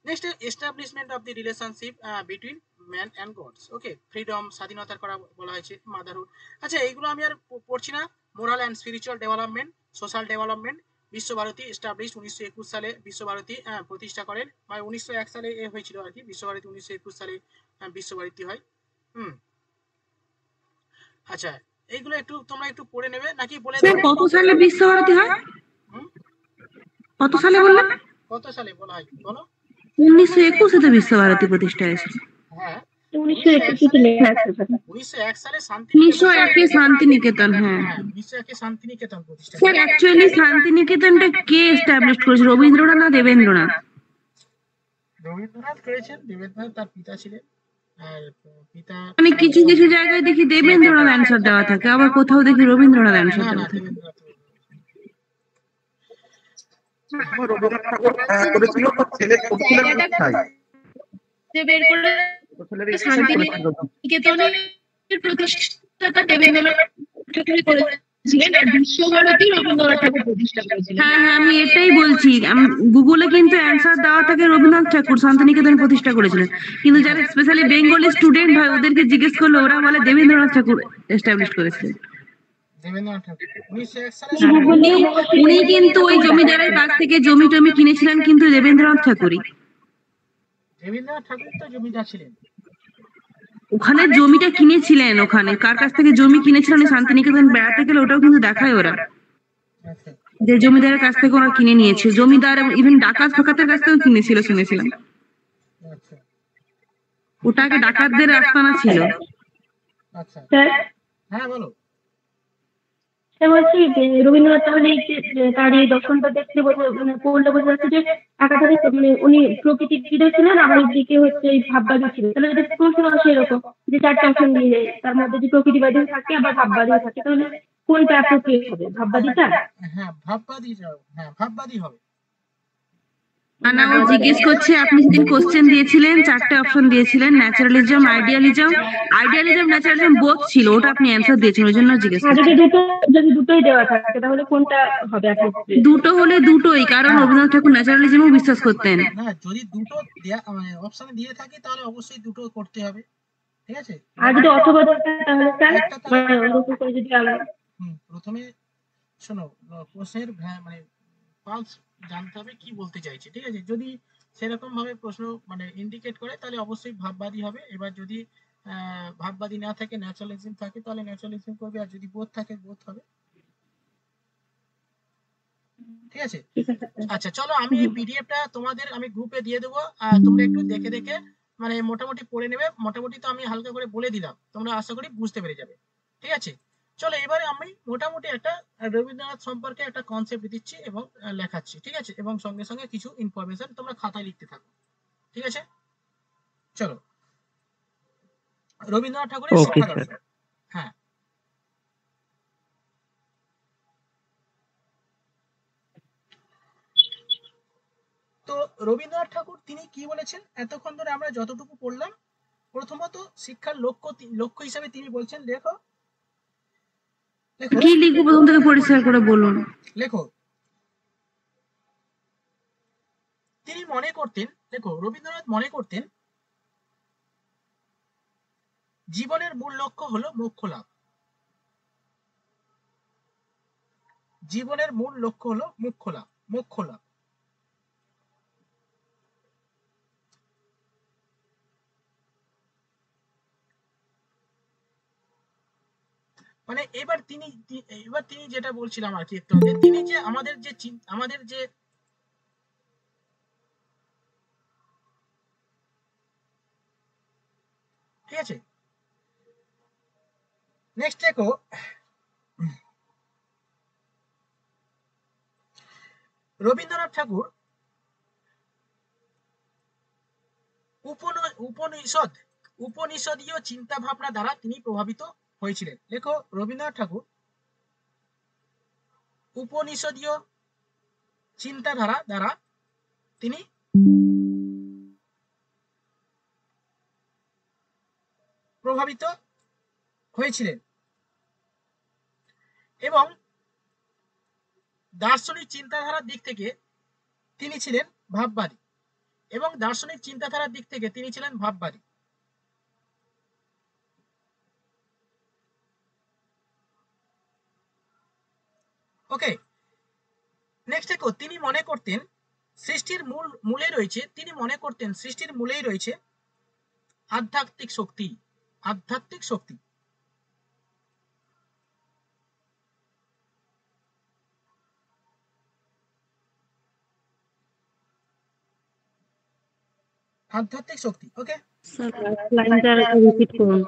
[SPEAKER 1] Next establishment of the relationship between man and gods, okay, freedom, স্বাধীনতার করা বলা হয়েছে, মাদারহুড। আচ্ছা এইগুলো আমি আর পড়ছি না। Moral and spiritual development, social development, Visvabharati establish 1921 সালে বিশ্বভারতী প্রতিষ্ঠা করেন, মানে 1901 সালে হয়েছিল আর কি, বিশ্বভারতী 1921 সালে বিশ্বভারতী হয়। হুম, আচ্ছা এইগুলো একটু তোমরা একটু পড়ে নেবে নাকি বলে
[SPEAKER 2] স্যার
[SPEAKER 1] দেবো?
[SPEAKER 2] কত সালে বিশ্বভারতী হয়?
[SPEAKER 1] হুম,
[SPEAKER 2] কত সালে বললেন?
[SPEAKER 1] কত সালে বলা হয় বলো?
[SPEAKER 2] 1921 তো বিশ্বভারতী প্রতিষ্ঠা হয়েছিল।
[SPEAKER 1] হ্যাঁ
[SPEAKER 3] 1921
[SPEAKER 1] সালে,
[SPEAKER 3] লেখা আছে ওখানে।
[SPEAKER 1] 1901 সালে শান্তিনিকেতন,
[SPEAKER 2] 1901 শান্তিনিকেতন, হ্যাঁ।
[SPEAKER 1] হ্যাঁ 1901 শান্তিনিকেতন প্রতিষ্ঠা
[SPEAKER 2] স্যার
[SPEAKER 1] করেন।
[SPEAKER 2] অ্যাকচুয়ালি শান্তিনিকেতনটা কে এস্টাবলিশ করেছিল, রবীন্দ্রনাথ না দেবেন্দ্রনাথ?
[SPEAKER 1] রবীন্দ্রনাথ করেছেন, দেবেন্দ্রনাথ তার পিতা ছিলেন। আর পিতা
[SPEAKER 2] মানে কিছু কিছু জায়গায় দেখি দেবেন্দ্রনাথ অ্যান্সার দেওয়া থাকে, আবার কোথাও দেখি রবীন্দ্রনাথ অ্যান্সার
[SPEAKER 1] না না
[SPEAKER 2] দেওয়া থাকে।
[SPEAKER 1] দেবেন্দ্রনাথ।
[SPEAKER 4] রবীন্দ্রনাথ ঠাকুর করেছিল, তার ছেলে করছিলেন কোথায়?
[SPEAKER 3] যে বের করে
[SPEAKER 4] তো ছেলের এডুকেশন
[SPEAKER 3] শান্তিনিকেতনের প্রতিষ্ঠাতা দেবেন্দ্রনাথ ঠাকুর করেছিলেন, আর বিশ্বভারতী রবীন্দ্রনাথ ঠাকুর প্রতিষ্ঠা করেছিলেন।
[SPEAKER 2] হ্যাঁ হ্যাঁ, আমি এটাই বলছি। গুগলে কিন্তু অ্যান্সার দেওয়া থাকে রবীন্দ্রনাথ ঠাকুর শান্তিনিকেতন প্রতিষ্ঠা করেছিলেন, কিন্তু যারা স্পেশালি বেঙ্গলি স্টুডেন্ট হয় ওদেরকে জিজ্ঞেস করলে ওরা বলে দেবেন্দ্রনাথ ঠাকুর এস্টাবলিশ করেছিলেন।
[SPEAKER 1] দেবেন্দ্রনাথ ঠাকুর 1901 সালে
[SPEAKER 2] উনি উনি কিন্তু ওই জমিদারের কাছ থেকে জমি টমি কিনেছিলেন কিন্তু দেবেন্দ্রনাথ ঠাকুরই।
[SPEAKER 1] দেবেন্দ্রনাথ ঠাকুর তো জমিদার ছিলেন।
[SPEAKER 2] ওখানে জমিটা কিনেছিলেন, ওখানে কার কাছ থেকে জমি কিনেছিলেন শান্তিনিকেতন বেড়াতে গেলে ওটাও কিন্তু দেখায় ওরা,
[SPEAKER 1] আচ্ছা
[SPEAKER 2] যে জমিদারের কাছ থেকে ওরা কিনে নিয়েছে। জমিদার ইভেন ডাকাত ফাকাতের কাছ থেকেও কিনেছিল শুনেছিলাম।
[SPEAKER 1] আচ্ছা
[SPEAKER 2] ওটা আগে ডাকাতদের আস্তানা ছিল।
[SPEAKER 1] আচ্ছা,
[SPEAKER 3] স্যার
[SPEAKER 1] হ্যাঁ বলো।
[SPEAKER 3] স্যার বলছি যে রবীন্দ্রনাথ তাহলে এই যে তার এই দর্শনটা দেখতে মানে পড়লে বোঝা যাচ্ছে যে একাধারে মানে উনি প্রকৃতিবিদও ছিলেন, আবার দিকে হচ্ছে এই ভাববাদী ছিলেন। তাহলে যদি প্রশ্ন আসে এরকম যে চারটে অপশন দিয়ে তার মধ্যে যে প্রকৃতিবাদীও থাকে আবার ভাববাদীও থাকে, তাহলে কোনটা অ্যাপ্রোপ্রিয়েট হবে, ভাববাদীটা?
[SPEAKER 1] হ্যাঁ ভাববাদী যাও, হ্যাঁ ভাববাদী হবে।
[SPEAKER 2] না, ও জিজ্ঞেস করছে আপনি যেদিন কোশ্চেন দিয়েছিলেন চারটে অপশন দিয়েছিলেন, naturalism, idealism, idealism naturalism both ছিল, ওটা আপনি অ্যান্সার দিয়েছেন, ওই জন্য জিজ্ঞেস
[SPEAKER 3] আর
[SPEAKER 2] করছি।
[SPEAKER 3] যদি দুটোই দেওয়া থাকে তাহলে কোনটা হবে appropriate?
[SPEAKER 2] দুটো হলে দুটোই, কারণ রবীন্দ্রনাথ ঠাকুর ন্যাচারালিজমও বিশ্বাস করতেন।
[SPEAKER 1] না যদি দুটো মানে অপশনে দিয়ে থাকি তাহলে অবশ্যই দুটো করতে হবে, ঠিক আছে।
[SPEAKER 3] আর যদি অথবা থাকে তাহলে স্যার
[SPEAKER 1] একটা তাহলে
[SPEAKER 3] মানে নতুন করে যদি আলাদা।
[SPEAKER 1] প্রথমে শোনো, প্রশ্নের মানে পালস জানতে হবে কি বলতে চাইছে, ঠিক আছে। যদি সেরকম ভাবে প্রশ্ন মানে ইন্ডিকেট করে তাহলে অবশ্যই ভাববাদী হবে। এবার যদি ভাববাদী না থাকে, ন্যাচারালিজম থাকে, তাহলে ন্যাচারালিজম করবে, আর যদি বোধ থাকে বোধ হবে, ঠিক আছে।
[SPEAKER 3] ঠিক আছে স্যার।
[SPEAKER 1] আচ্ছা চলো আমি এই পিডিএফটা তোমাদের আমি গ্রুপে দিয়ে দেবো, তোমরা একটু দেখে দেখে মানে মোটামুটি পড়ে নেবে। মোটামুটি তো আমি হালকা করে বলে দিলাম, তোমরা আশা করি বুঝতে পেরে যাবে, ঠিক আছে। চলো এবারে আমি মোটামুটি একটা রবীন্দ্রনাথ সম্পর্কে একটা কনসেপ্ট দিচ্ছি এবং লেখাচ্ছি, ঠিক আছে, এবং সঙ্গে সঙ্গে কিছু ইনফরমেশন তোমরা খাতায় লিখতে থাকো, ঠিক আছে। চলো, রবীন্দ্রনাথ ঠাকুরের
[SPEAKER 4] ওকে
[SPEAKER 1] শিক্ষা
[SPEAKER 4] স্যার।
[SPEAKER 1] দর্শন। হ্যাঁ, তো রবীন্দ্রনাথ ঠাকুর তিনি কি বলেছেন এতক্ষণ ধরে আমরা যতটুকু পড়লাম। প্রথমত শিক্ষার লক্ষ্য হিসাবে তিনি বলছেন, লেখো লেখো
[SPEAKER 2] কি লিখবো প্রথম থেকে পরিষ্কার করে বলুন।
[SPEAKER 1] লেখো। তিনি মনে করতেন, দেখো রবীন্দ্রনাথ মনে করতেন জীবনের মূল লক্ষ্য হলো মোক্ষ লাভ। জীবনের মূল লক্ষ্য হলো মোক্ষ লাভ, মোক্ষ লাভ। মানে এবার তিনি যেটা বলছিলাম আর কি একটু আগে, তিনি যে আমাদের যে ঠিক আছে। নেক্সট দেখো, রবীন্দ্রনাথ ঠাকুর উপনিষদীয় চিন্তা ভাবনা দ্বারা তিনি প্রভাবিত হয়েছিলেন। দেখো রবীন্দ্রনাথ ঠাকুর উপনিষদীয় চিন্তাধারা দ্বারা তিনি প্রভাবিত হয়েছিলেন। এবং দার্শনিক চিন্তাধারার দিক থেকে তিনি ছিলেন ভাববাদী, এবং দার্শনিক চিন্তাধারার দিক থেকে তিনি ছিলেন ভাববাদী। ওকে, নেক্সট দেখো, তিনি মনে করতেন সৃষ্টির মূলেই রয়েছে আধ্যাত্মিক শক্তি। আধ্যাত্মিক শক্তি। আধ্যাত্মিক শক্তি। ওকে,
[SPEAKER 3] লাইনটা রিপিট করুন।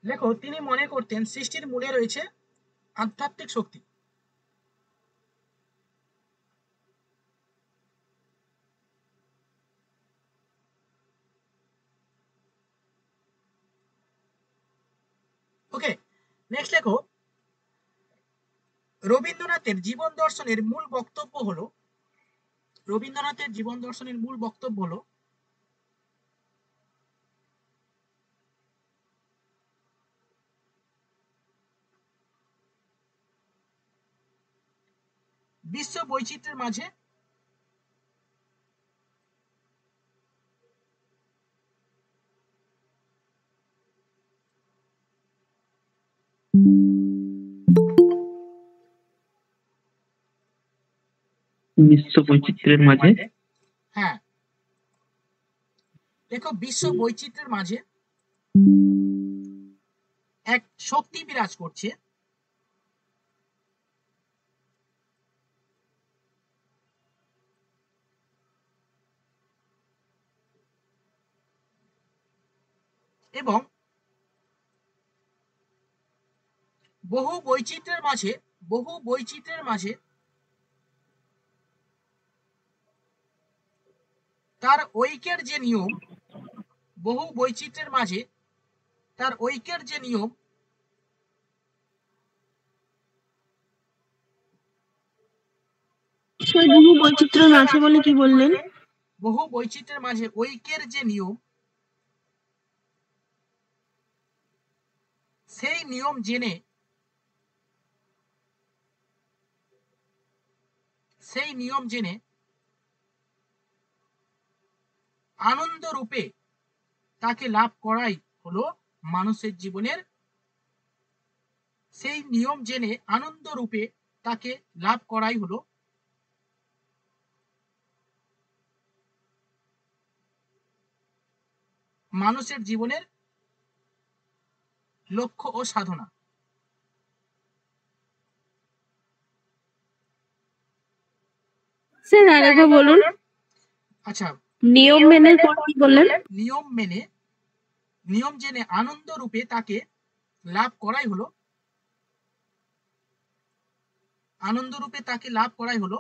[SPEAKER 1] দেখো, তিনি মনে করতেন সৃষ্টির মূলে রয়েছে আধ্যাত্মিক শক্তি। ওকে, নেক্সট দেখো, রবীন্দ্রনাথের জীবন দর্শনের মূল বক্তব্য হলো বিশ্ব বৈচিত্র্যের মাঝে
[SPEAKER 5] বিশ্ব বৈচিত্র্যের মাঝে,
[SPEAKER 1] হ্যাঁ, দেখো, বিশ্ব বৈচিত্র্যের মাঝে এক শক্তি বিরাজ করছে, এবং বহু বৈচিত্র্যের মাঝে তার ঐক্যের যে নিয়ম,
[SPEAKER 3] সেই বহু বৈচিত্র্য আছে বলে কি বললেন?
[SPEAKER 1] বহু বৈচিত্র্যের মাঝে ঐক্যের যে নিয়ম, সেই নিয়ম জেনে আনন্দ রূপে তাকে লাভ করাই হলো মানুষের জীবনের লক্ষ্য ও সাধনা।
[SPEAKER 3] স্যার আরেকবার বলুন।
[SPEAKER 1] আচ্ছা,
[SPEAKER 3] নিয়ম মেনে পর কি বললেন?
[SPEAKER 1] নিয়ম জেনে আনন্দ রূপে তাকে লাভ করাই হলো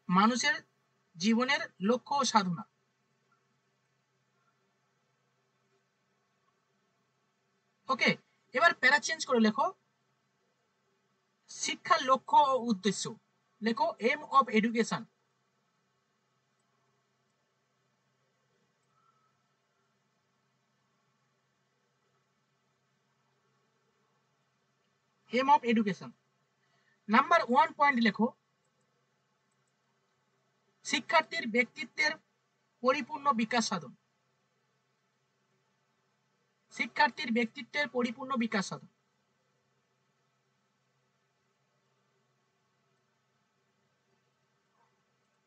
[SPEAKER 1] মানুষের জীবনের লক্ষ্য ও সাধনা। ওকে, এবার প্যারা চেঞ্জ করে লেখো শিক্ষার লক্ষ্য ও উদ্দেশ্য। লেখো aim of education. Number 1 point লেখো শিক্ষার্থীর ব্যক্তিত্বের পরিপূর্ণ বিকাশ সাধন।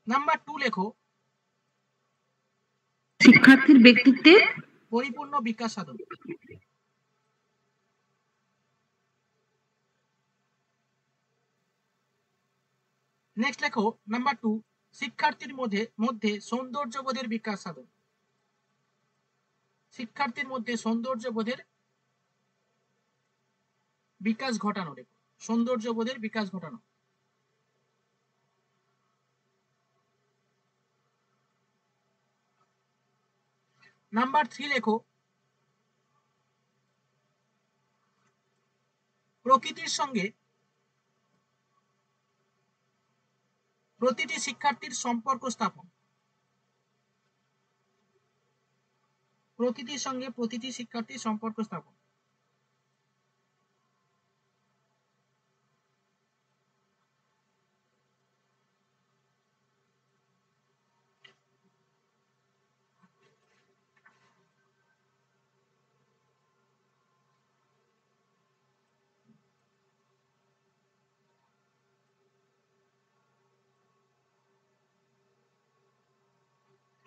[SPEAKER 1] নাম্বার 2 লেখো
[SPEAKER 2] শিক্ষার্থীর ব্যক্তিত্বের
[SPEAKER 1] পরিপূর্ণ বিকাশ সাধন। নেক্সট লেখো নাম্বার 2 শিক্ষার্থীর মধ্যে সৌন্দর্যবোধের বিকাশ সাধন। সৌন্দর্যবোধের বিকাশ ঘটানো। নাম্বার 3 লেখো প্রকৃতির সঙ্গে প্রতিটি শিক্ষার্থীর সম্পর্ক স্থাপন।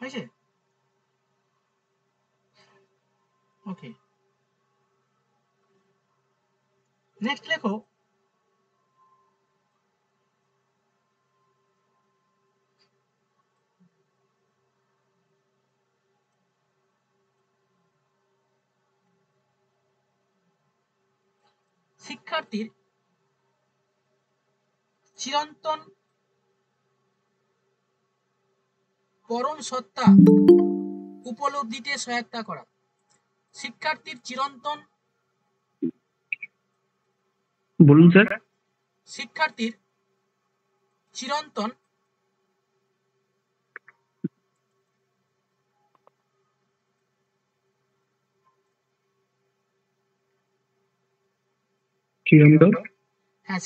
[SPEAKER 1] হয়েছে? ওকে, নেক্সট লেখো শিক্ষার্থীর চিরন্তন পরম সত্তা উপলব্ধিতে সহায়তা করা। শিক্ষার্থীর চিরন্তন
[SPEAKER 5] বলুন স্যার।
[SPEAKER 1] শিক্ষার্থীর চিরন্তন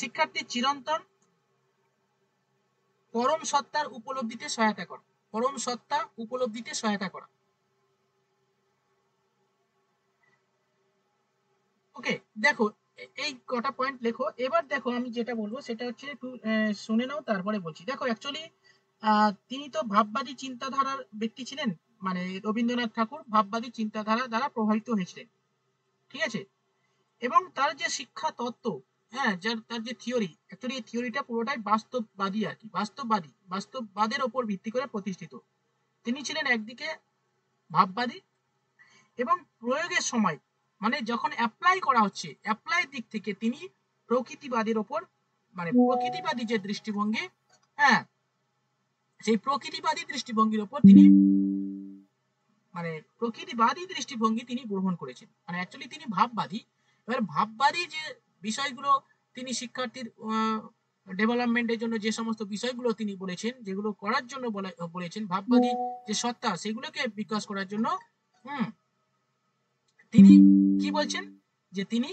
[SPEAKER 1] শিক্ষার্থীর চিরন্তন পরম সত্তার উপলব্ধিতে সহায়তা করা। পরম সত্তা উপলব্ধিতে সহায়তা করা। ওকে, দেখো এই কটা পয়েন্ট লেখো। এবার দেখো আমি যেটা বলবো সেটা হচ্ছে একটু শুনে নাও, তারপরে বলছি। দেখো অ্যাকচুয়ালি তিনি তো ভাববাদী চিন্তাধারার ব্যক্তি ছিলেন, মানে রবীন্দ্রনাথ ঠাকুর ভাববাদী চিন্তাধারা দ্বারা প্রভাবিত হয়েছিলেন, ঠিক আছে? এবং তার যে শিক্ষা তত্ত্ব, হ্যাঁ, তার যে থিওরি, অ্যাকচুয়ালি এই থিওরিটা পুরোটাই বাস্তববাদী আর কি, বাস্তববাদের ওপর ভিত্তি করে প্রতিষ্ঠিত। তিনি ছিলেন একদিকে ভাববাদী এবং প্রয়োগের সময়, মানে যখন অ্যাপ্লাই করা হচ্ছে, অ্যাপ্লাই দিক থেকে তিনি প্রকৃতিবাদের ওপর, মানে প্রকৃতিবাদী যে দৃষ্টিভঙ্গি, হ্যাঁ, সেই প্রকৃতিবাদী দৃষ্টিভঙ্গির ওপর তিনি, মানে প্রকৃতিবাদী দৃষ্টিভঙ্গি তিনি গ্রহণ করেছেন। মানে অ্যাকচুয়ালি তিনি ভাববাদী। এবার ভাববাদী যে বিষয়গুলো তিনি শিক্ষার্থীর ডেভেলপমেন্টের জন্য যে সমস্ত বিষয়গুলো তিনি বলেছেন, যেগুলো করার জন্য বলেছেন, ভাববাদী যে সত্তা সেগুলোকে বিকাশ করার জন্য তিনি কি বলছেন, যে তিনি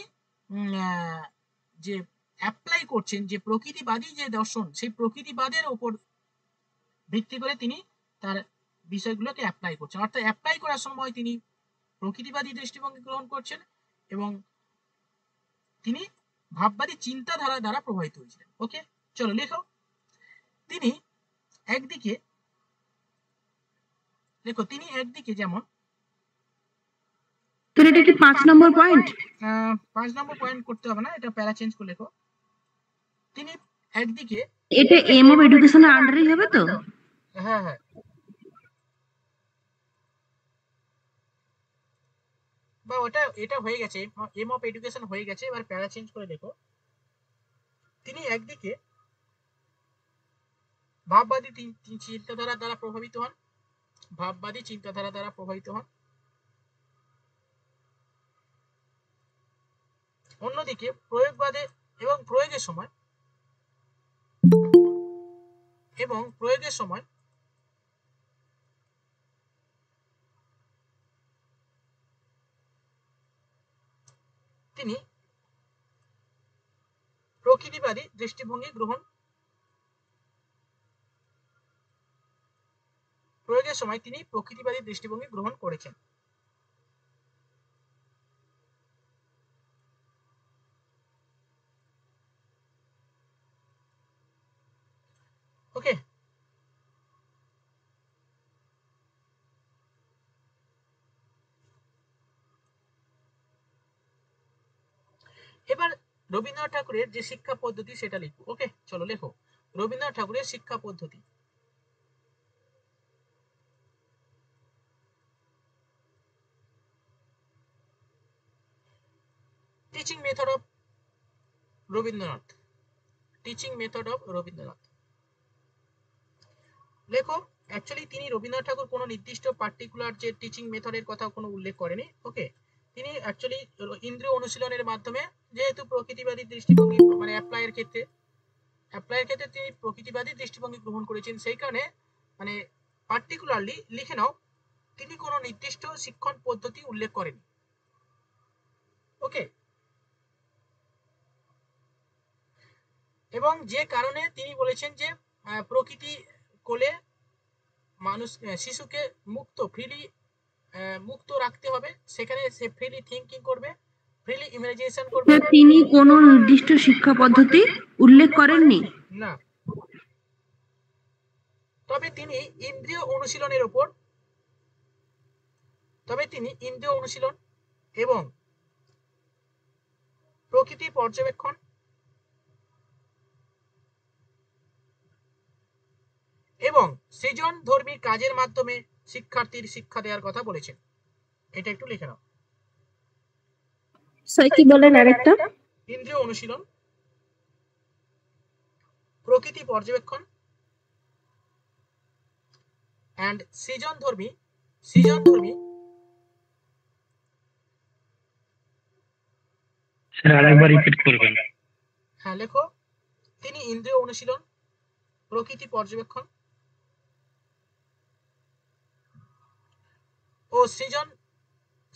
[SPEAKER 1] যে অ্যাপ্লাই করছেন, যে প্রকৃতিবাদী যে দর্শন, সেই প্রকৃতিবাদের উপর ভিত্তি করে তিনি তার বিষয়গুলোকে অ্যাপ্লাই করছেন। অর্থাৎ অ্যাপ্লাই করার সময় তিনি প্রকৃতিবাদী দৃষ্টিভঙ্গি গ্রহণ করছেন এবং তিনি ভাববাদী চিন্তাধারা দ্বারা প্রভাবিত হয়েছিলেন। ওকে, চলো লেখো। তিনি একদিকে, দেখো তিনি একদিকে যেমন,
[SPEAKER 2] এটা কি 5 নম্বর পয়েন্ট?
[SPEAKER 1] 5 নম্বর পয়েন্ট করতে হবে না, এটা প্যারা চেঞ্জ করে লেখো। তিনি একদিকে,
[SPEAKER 2] এটা এম অফ এডুকেশনের আন্ডারেই হবে তো?
[SPEAKER 1] হ্যাঁ হ্যাঁ, বা ওটা এটা হয়ে গেছে, এম অফ এডুকেশন হয়ে গেছে। এবার প্যারা চেঞ্জ করে দেখো। তিনি একদিকে ভাববাদী চিন্তাধারা দ্বারা প্রভাবিত হন, ভাববাদী চিন্তাধারা দ্বারা প্রভাবিত হন। অন্যদিকে প্রয়োগবাদে এবং প্রয়োগের সময় তিনি প্রকৃতিবাদী দৃষ্টিভঙ্গি গ্রহণ, প্রয়োগের সময় তিনি প্রকৃতিবাদী দৃষ্টিভঙ্গি গ্রহণ করেছেন। ওকে, এবার রবীন্দ্রনাথ ঠাকুরের যে শিক্ষা পদ্ধতি সেটা লিখবো। ওকে, চলো লেখো রবীন্দ্রনাথ ঠাকুরের শিক্ষা পদ্ধতি। Teaching method of Rabindranath, teaching method of Rabindranath লেখো। অ্যাকচুয়ালি তিনি রবীন্দ্রনাথ ঠাকুর কোনো নির্দিষ্ট পার্টিকুলার যে টিচিং মেথডের কথা কোনো উল্লেখ করেনি। ওকে, তিনি অ্যাকচুয়ালি ইন্দ্রিয় অনুশীলনের মাধ্যমে, যেহেতু প্রকৃতিবাদী দৃষ্টিভঙ্গি, মানে অ্যাপ্লাইয়ের ক্ষেত্রে তিনি প্রকৃতিবাদী দৃষ্টিভঙ্গি গ্রহণ করেছেন, সেই কারণে মানে পার্টিকুলারলি লিখে নাও, তিনি কোনো নির্দিষ্ট শিক্ষণ পদ্ধতি উল্লেখ করেন। ওকে, এবং যে কারণে তিনি বলেছেন যে প্রকৃতি কোলে মানুষ, শিশুকে মুক্ত রাখতে হবে, সেখানে সে ফ্রিলি থিঙ্কিং করবে, ফ্রিলি ইমাজিনেশন করবে।
[SPEAKER 2] তিনি কোনো নির্দিষ্ট শিক্ষা পদ্ধতি উল্লেখ করেননি
[SPEAKER 1] না, তবে তিনি ইন্দ্রিয় অনুশীলনের উপর তবে তিনি ইন্দ্রিয় অনুশীলন এবং প্রকৃতি পর্যবেক্ষণ এবং সৃজনধর্মী কাজের মাধ্যমে শিক্ষার্থীর শিক্ষা দেওয়ার কথা বলেছেন। এটা একটু লিখে নাও।
[SPEAKER 3] স্যার কি বলেন আরেকটা?
[SPEAKER 1] ইন্দ্রিয় অনুশীলন, প্রকৃতি পর্যবেক্ষণ and সৃজনধর্মী
[SPEAKER 5] স্যার আরেকবার রিপিট করবেন।
[SPEAKER 1] হ্যাঁ লেখো, তিনি ইন্দ্রিয় অনুশীলন, প্রকৃতি পর্যবেক্ষণ ও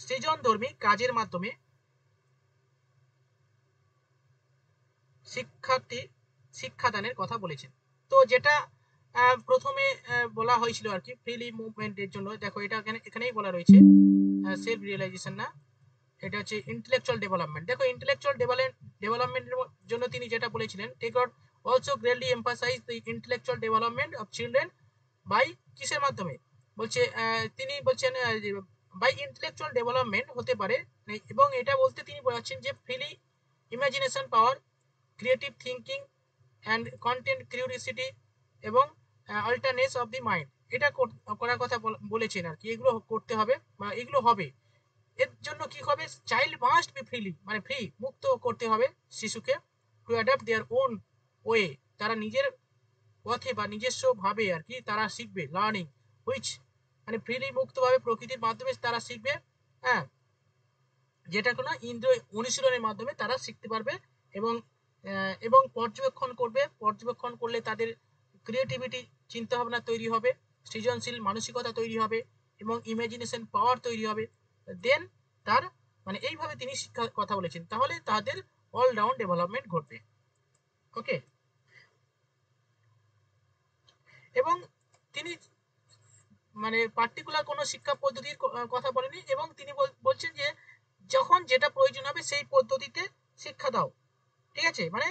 [SPEAKER 1] সৃজনধর্মী কাজের মাধ্যমে শিক্ষাদানের কথা বলেছেন। তো যেটা প্রথমে বলা হয়েছিল আর কি ফ্রিলি মুভমেন্টের জন্য, দেখো এটা এখানেই বলা রয়েছে সেলফ রিয়েলাইজেশন না, এটা হচ্ছে ইন্টেলেকচুয়াল ডেভেলপমেন্ট। দেখো ইন্টেলেকচুয়াল ডেভেলপমেন্টের জন্য তিনি যেটা বলেছিলেন, Tagore also greatly emphasize the intellectual development of children by কিসের মাধ্যমে বলছে, তিনি বলছেন বাই ইন্টেলেকচুয়াল ডেভেলপমেন্ট হতে পারে, এবং এটা বলতে তিনি বোঝাচ্ছেন যে freely imagination power, creative thinking and content curiosity এবং অল্টারনেস অফ দি মাইন্ড, এটা করার কথা বলেছেন আর কি। এগুলো করতে হবে বা এগুলো হবে। এর জন্য কি হবে, চাইল্ড মাস্ট বি ফ্রিলি, মানে ফ্রি মুক্ত করতে হবে শিশুকে, two adapt their own way, তারা নিজের পথে বা নিজস্ব ভাবে আর কি তারা শিখবে, লার্নিং হুইচ মানে ফ্রিলি মুক্তভাবে প্রকৃতির মাধ্যমে তারা শিখবে, হ্যাঁ, যেটা কোনো ইন্দ্রিয় অনুশীলনের মাধ্যমে তারা শিখতে পারবে এবং পর্যবেক্ষণ করলে তাদের ক্রিয়েটিভিটি, চিন্তা ভাবনা তৈরি হবে, সৃজনশীল মানসিকতা তৈরি হবে এবং ইমাজিনেশন পাওয়ার তৈরি হবে। দেন তার মানে এইভাবে তিনি শিক্ষার কথা বলেছেন, তাহলে তাদের অলরাউন্ড ডেভেলপমেন্ট ঘটবে। ওকে, এবং তিনি মানে পার্টিকুলার কোনো শিক্ষা পদ্ধতির কথা বলেনি, এবং তিনি বলছেন যে যখন যেটা প্রয়োজন হবে সেই পদ্ধতিতে শিক্ষা দাও, ঠিক আছে, মানে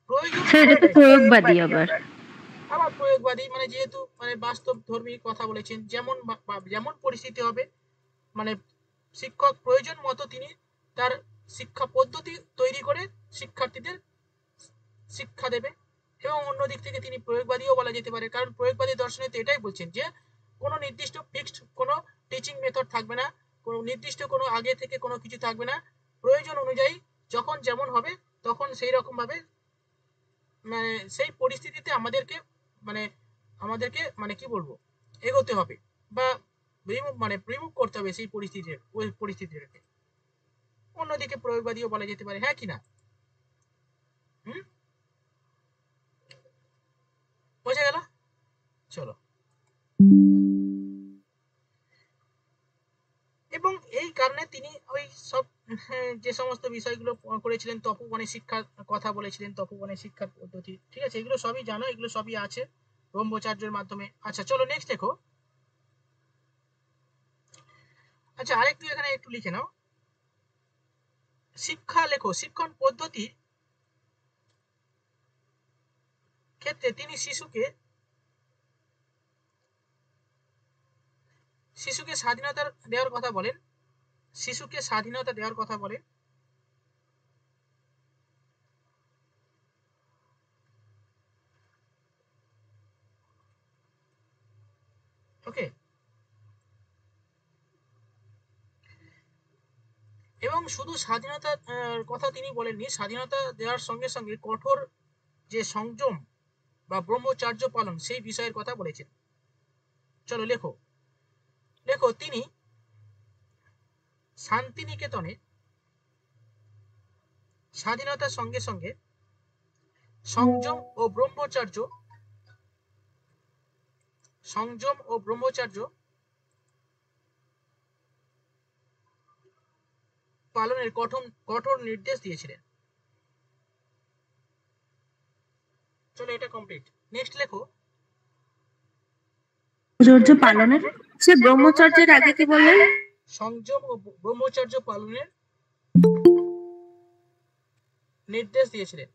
[SPEAKER 1] প্রয়োজন
[SPEAKER 2] স্যার এটা তো প্রয়োগবাদী
[SPEAKER 1] আবার প্রয়োগবাদী, মানে যেহেতু মানে বাস্তব ধর্মী কথা বলেছেন, যেমন পরিস্থিতি হবে, মানে শিক্ষক প্রয়োজন মতো তিনি তার শিক্ষা পদ্ধতি তৈরি করে শিক্ষার্থীদের শিক্ষা দেবে। এবং অন্য দিক থেকে তিনি প্রয়োগবাদীও বলা যেতে পারে, কারণ প্রয়োগবাদী দর্শনে তো এটাই বলছেন যে কোনো নির্দিষ্ট ফিক্সড কোনো টিচিং মেথড থাকবে না, কোনো নির্দিষ্ট কোনো আগে থেকে কোনো কিছু থাকবে না, প্রয়োজন অনুযায়ী যখন যেমন হবে তখন সেই রকম ভাবে মানে সেই পরিস্থিতিতে আমাদেরকে কি বলবো এগোতে হবে বা রিমুভ করতে হবে সেই পরিস্থিতিটাকে। অন্যদিকে প্রয়োগবাদীও বলা যেতে পারে, হ্যাঁ কি না? বোঝা গেল? চলো, এবং এই কারণে তিনি ওই সব যে সমস্ত বিষয়গুলো করেছিলেন, তপোবনের শিক্ষার কথা বলেছিলেন, তপোবনের শিক্ষার পদ্ধতি, ঠিক আছে, এগুলো সবই জানো, এগুলো সবই আছে ব্রহ্মচার্যের মাধ্যমে। আচ্ছা চলো নেক্সট দেখো। আচ্ছা আরেকটু এখানে একটু লিখে নাও, শিক্ষা লেখো, শিক্ষণ পদ্ধতি ক্ষেত্রে তিনি শিশুকে স্বাধীনতা দেওয়ার কথা বলেন, শিশুকে স্বাধীনতা দেওয়ার কথা বলেন। ওকে, এবং শুধু স্বাধীনতার কথা তিনি বলেননি, স্বাধীনতা দেওয়ার সঙ্গে সঙ্গে কঠোর যে সংযম বা ব্রহ্মচার্য পালন সেই বিষয়ের কথা বলেছেন। চলো লেখো, তিনি শান্তিনিকেতনে স্বাধীনতার সঙ্গে সঙ্গে সংযম ও ব্রহ্মচার্য পালনের কঠোর নির্দেশ দিয়েছিলেন। চলো এটা কমপ্লিট, নেক্সট লেখো।
[SPEAKER 2] পালনের সে ব্রহ্মচর্যের আগে কি বললেন?
[SPEAKER 1] সংযম ও ব্রহ্মচর্য পালনের নির্দেশ দিয়েছিলেন।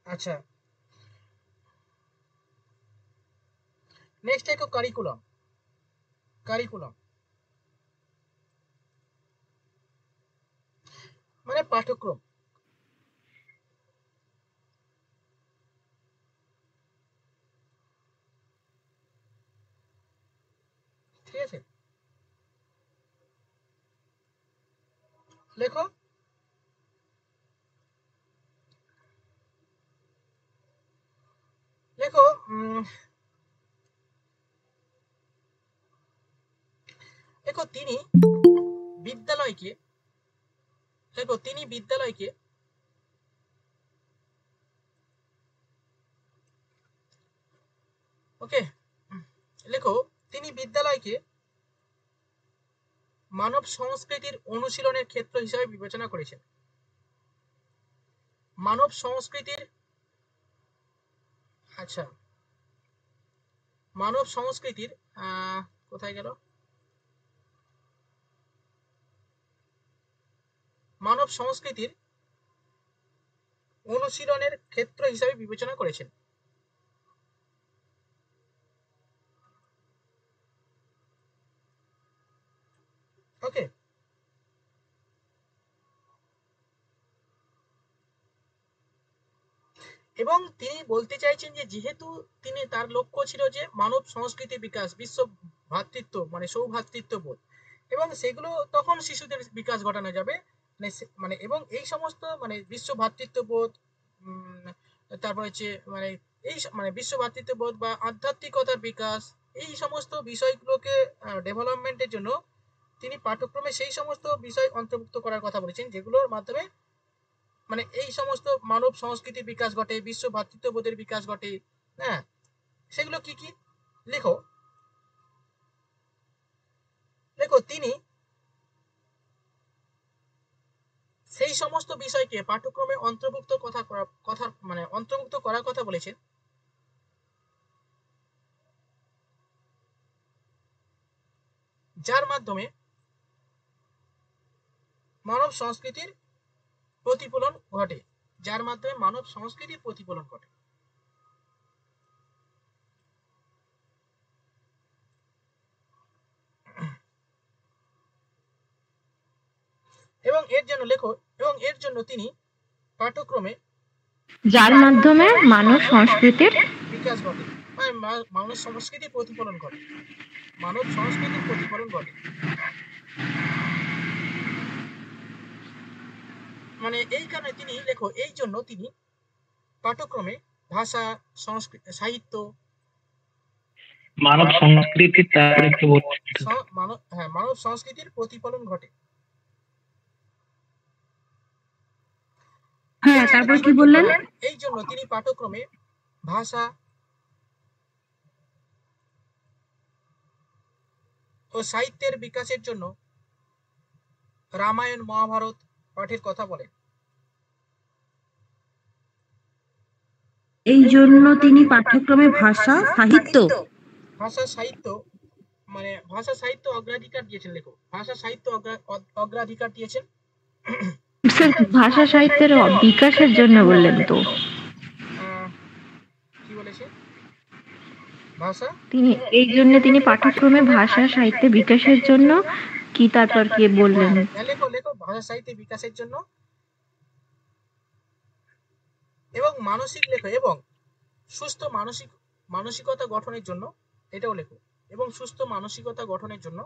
[SPEAKER 1] আচ্ছা নেক্সট দেখো কারিকুলাম। কারিকুলাম মানে পাঠ্যক্রম। ঠিক আছে, লেখো লেখো দেখো তিনি বিদ্যালয়কে দেখো তিনি বিদ্যালয়কে ওকে লেখো তিনি বিদ্যালয়কে মানব সংস্কৃতির অনুশীলনের ক্ষেত্র হিসেবে বিবেচনা করেছেন। মানব সংস্কৃতির আচ্ছা মানব সংস্কৃতির কোথায় গেল, মানব সংস্কৃতির অনুশীলনের ক্ষেত্র হিসেবে বিবেচনা করেছেন। ওকে, এবং তিনি বলতে চাইছেন যে যেহেতু তিনি তার লক্ষ্য ছিল যে মানব সংস্কৃতি বিকাশ, বিশ্ব ভ্রাতৃত্ব মানে সৌভ্রাতৃত্ব বোধ, এবং সেগুলো তখন শিশুদের বিকাশ ঘটানো যাবে মানে এবং এই সমস্ত মানে বিশ্ব ভ্রাতৃত্ব বোধ, তারপর হচ্ছে মানে এই মানে বিশ্ব ভ্রাতৃত্ব বোধ বা আধ্যাত্মিকতার বিকাশ, এই সমস্ত বিষয়গুলোকে ডেভেলপমেন্টের জন্য তিনি পাঠ্যক্রমে সেই সমস্ত বিষয় অন্তর্ভুক্ত করার কথা বলেছেন যেগুলোর মাধ্যমে মানে এই সমস্ত মানব সংস্কৃতির বিকাশ ঘটে, বিশ্ব ভ্রাতৃত্ববোধের বিকাশ ঘটে। হ্যাঁ, সেগুলো কি কি লেখো লেখো তিনি সেই সমস্ত বিষয়কে পাঠ্যক্রমে অন্তর্ভুক্ত কথা মানে অন্তর্ভুক্ত করার কথা বলেছেন যার মাধ্যমে মানব সংস্কৃতির প্রতিফলন ঘটে, যার মাধ্যমে মানব সংস্কৃতির প্রতিফলন ঘটে। এবং এর জন্য লেখো এবং এর জন্য তিনি পাঠ্যক্রমে
[SPEAKER 6] যার মাধ্যমে মানব সংস্কৃতির
[SPEAKER 1] বিকাশ ঘটে মানে মানব সংস্কৃতির প্রতিফলন ঘটে, মানব সংস্কৃতির প্রতিফলন ঘটে মানে এই কারণে তিনি লেখো এই জন্য তিনি পাঠ্যক্রমে ভাষা, সংস্কৃতি, সাহিত্য,
[SPEAKER 5] মানব সংস্কৃতির তার একটু
[SPEAKER 1] মানব সংস্কৃতির প্রতিফলন ঘটে।
[SPEAKER 2] হ্যাঁ, তারপর কি বললেন?
[SPEAKER 1] এই জন্য তিনি পাঠ্যক্রমে ভাষা ও সাহিত্যের বিকাশের জন্য রামায়ণ মহাভারত পাঠের কথা বলেন।
[SPEAKER 2] এই জন্য তিনি পাঠ্যক্রমে ভাষা সাহিত্য
[SPEAKER 1] মানে ভাষা সাহিত্য অগ্রাধিকার দিয়েছেন। লেখো ভাষা সাহিত্য অগ্রাধিকার দিয়েছেন।
[SPEAKER 6] ভাষা সাহিত্যের বিকাশের জন্য বললেন তো,
[SPEAKER 1] কি বলেছে ভাষা
[SPEAKER 6] তিনি এই জন্য তিনি পাঠ্যক্রমে ভাষা সাহিত্য বিকাশের জন্য কি তারপর কি বললেন?
[SPEAKER 1] লেখো লেখো ভাষা সাহিত্য বিকাশের জন্য এবং মানসিক লেখো এবং সুস্থ মানসিকতা গঠনের জন্য, এটাও লেখো, এবং সুস্থ মানসিকতা গঠনের জন্য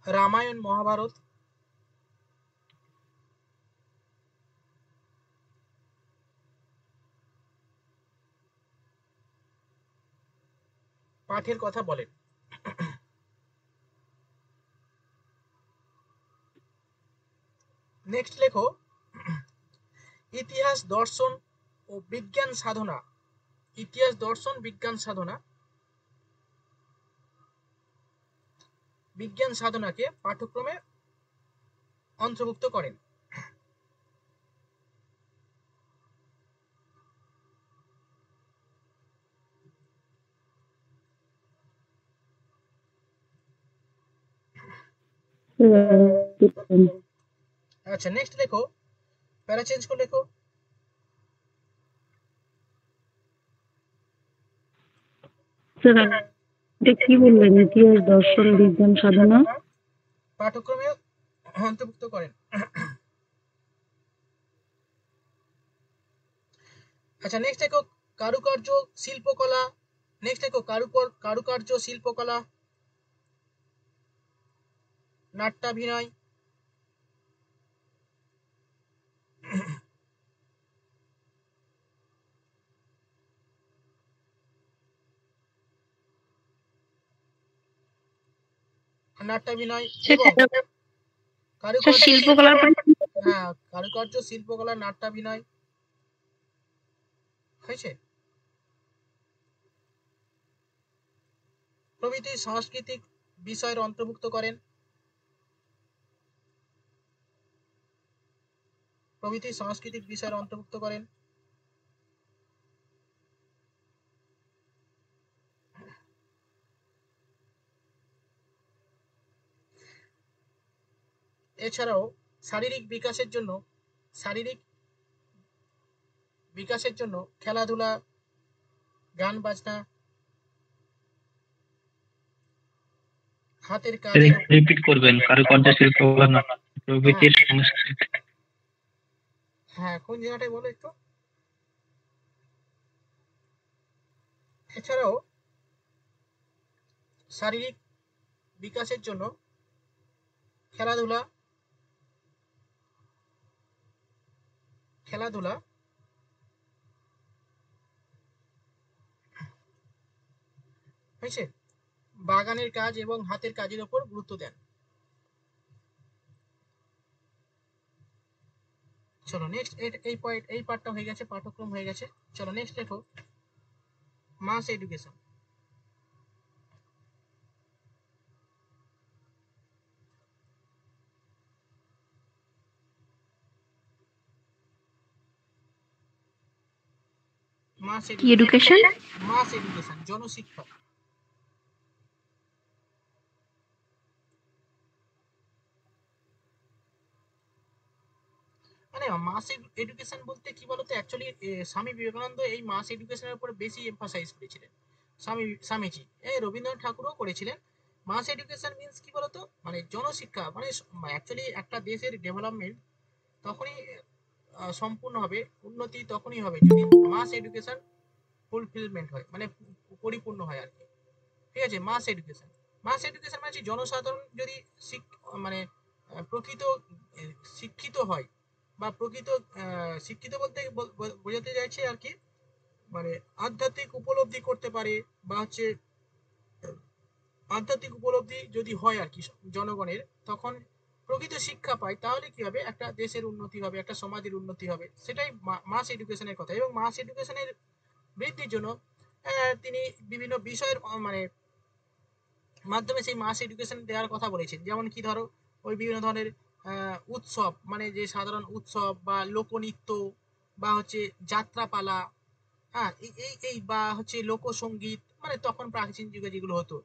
[SPEAKER 1] রামায়ণ মহাভারত পাঠের কথা বলেন। নেক্সট লেখো ইতিহাস দর্শন ও বিজ্ঞান সাধনা, ইতিহাস দর্শন বিজ্ঞান সাধনা, বিজ্ঞান সাধনাকে পাঠ্যক্রমে অন্তর্ভুক্ত করেন। আচ্ছা নেক্সট লেখো প্যারা চেঞ্জ করে লেখো।
[SPEAKER 7] স্যার এটা কি বললেন, ইতিহাস, দর্শন, বিজ্ঞান, সাধনা?
[SPEAKER 1] পাঠ্যক্রমে অন্তর্ভুক্ত করেন। আচ্ছা, নেক্সট দেখো কারুকার্য শিল্পকলা। নেক্সট দেখো কারুকার্য শিল্পকলা, নাট্যাভিনয়, নাট্যাভিনয় এবং কারুকার্য
[SPEAKER 3] শিল্পকলার
[SPEAKER 1] হ্যাঁ, কারুকার্য শিল্পকলা, নাট্যাভিনয় হয়েছে প্রভৃতি সাংস্কৃতিক বিষয়ের অন্তর্ভুক্ত করেন। প্রভৃতি সাংস্কৃতিক বিষয়ের অন্তর্ভুক্ত করেন। এছাড়াও শারীরিক বিকাশের জন্য খেলাধুলা, গান বাজনা, হাতের কাজ,
[SPEAKER 5] রিপিট করবেন, কারুকার্য শিল্পকলা না প্রভৃতির সংস্কৃতি।
[SPEAKER 1] হ্যাঁ কোন জায়গাটায় বলো একটু। এছাড়াও শারীরিক বিকাশের জন্য খেলাধুলা হয়েছে, বাগানের কাজ এবং হাতের কাজের উপর গুরুত্ব দেন। চলো নেক্সট, এই পার্টটা হয়ে গেছে, পাঠ্যক্রম হয়ে গেছে। চলো নেক্সট দেখো মাস এডুকেশন।
[SPEAKER 6] কি এডুকেশন?
[SPEAKER 1] মাস এডুকেশন, জনশিক্ষা। মানে মাস এডুকেশন বলতে কি বলতো, অ্যাকচুয়ালি স্বামী বিবেকানন্দ এই মাস এডুকেশনের উপর বেশি এমফাসাইজ করেছিলেন। স্বামীজি রবীন্দ্রনাথ ঠাকুরও করেছিলেন। মাস এডুকেশন মিন্স কি বলতো, মানে জনশিক্ষা, মানে অ্যাকচুয়ালি একটা দেশের ডেভেলপমেন্ট তখনই সম্পূর্ণ হবে, উন্নতি তখনই হবে যদি মাস এডুকেশন ফুলফিলমেন্ট হয়, মানে পরিপূর্ণ হয় আর কি। ঠিক আছে, মাস এডুকেশন মানে জনসাধারণ যদি মানে প্রকৃত শিক্ষিত হয়, বা প্রকৃত শিক্ষিত বলতে বোঝাতে চাইছে আর কি, মানে আধ্যাত্মিক উপলব্ধি করতে পারে, বা হচ্ছে আধ্যাত্মিক উপলব্ধি যদি হয় আর কি জনগণের, তখন প্রকৃত শিক্ষা পায়, তাহলে কি হবে, একটা দেশের উন্নতি হবে, একটা সমাজের উন্নতি হবে। সেটাই মাস এডুকেশনের কথা। এবং মাস এডুকেশনের বৃদ্ধির জন্য তিনি বিভিন্ন বিষয়ের মানে মাধ্যমে সেই মাস এডুকেশন দেওয়ার কথা বলেছেন। যেমন কি ধরো, ওই বিভিন্ন ধরনের উৎসব, মানে যে সাধারণ উৎসব বা লোকনৃত্য, বা হচ্ছে যাত্রাপালা, হ্যাঁ এই বা হচ্ছে লোকসঙ্গীত, মানে তখন প্রাচীন যুগে যেগুলো হতো,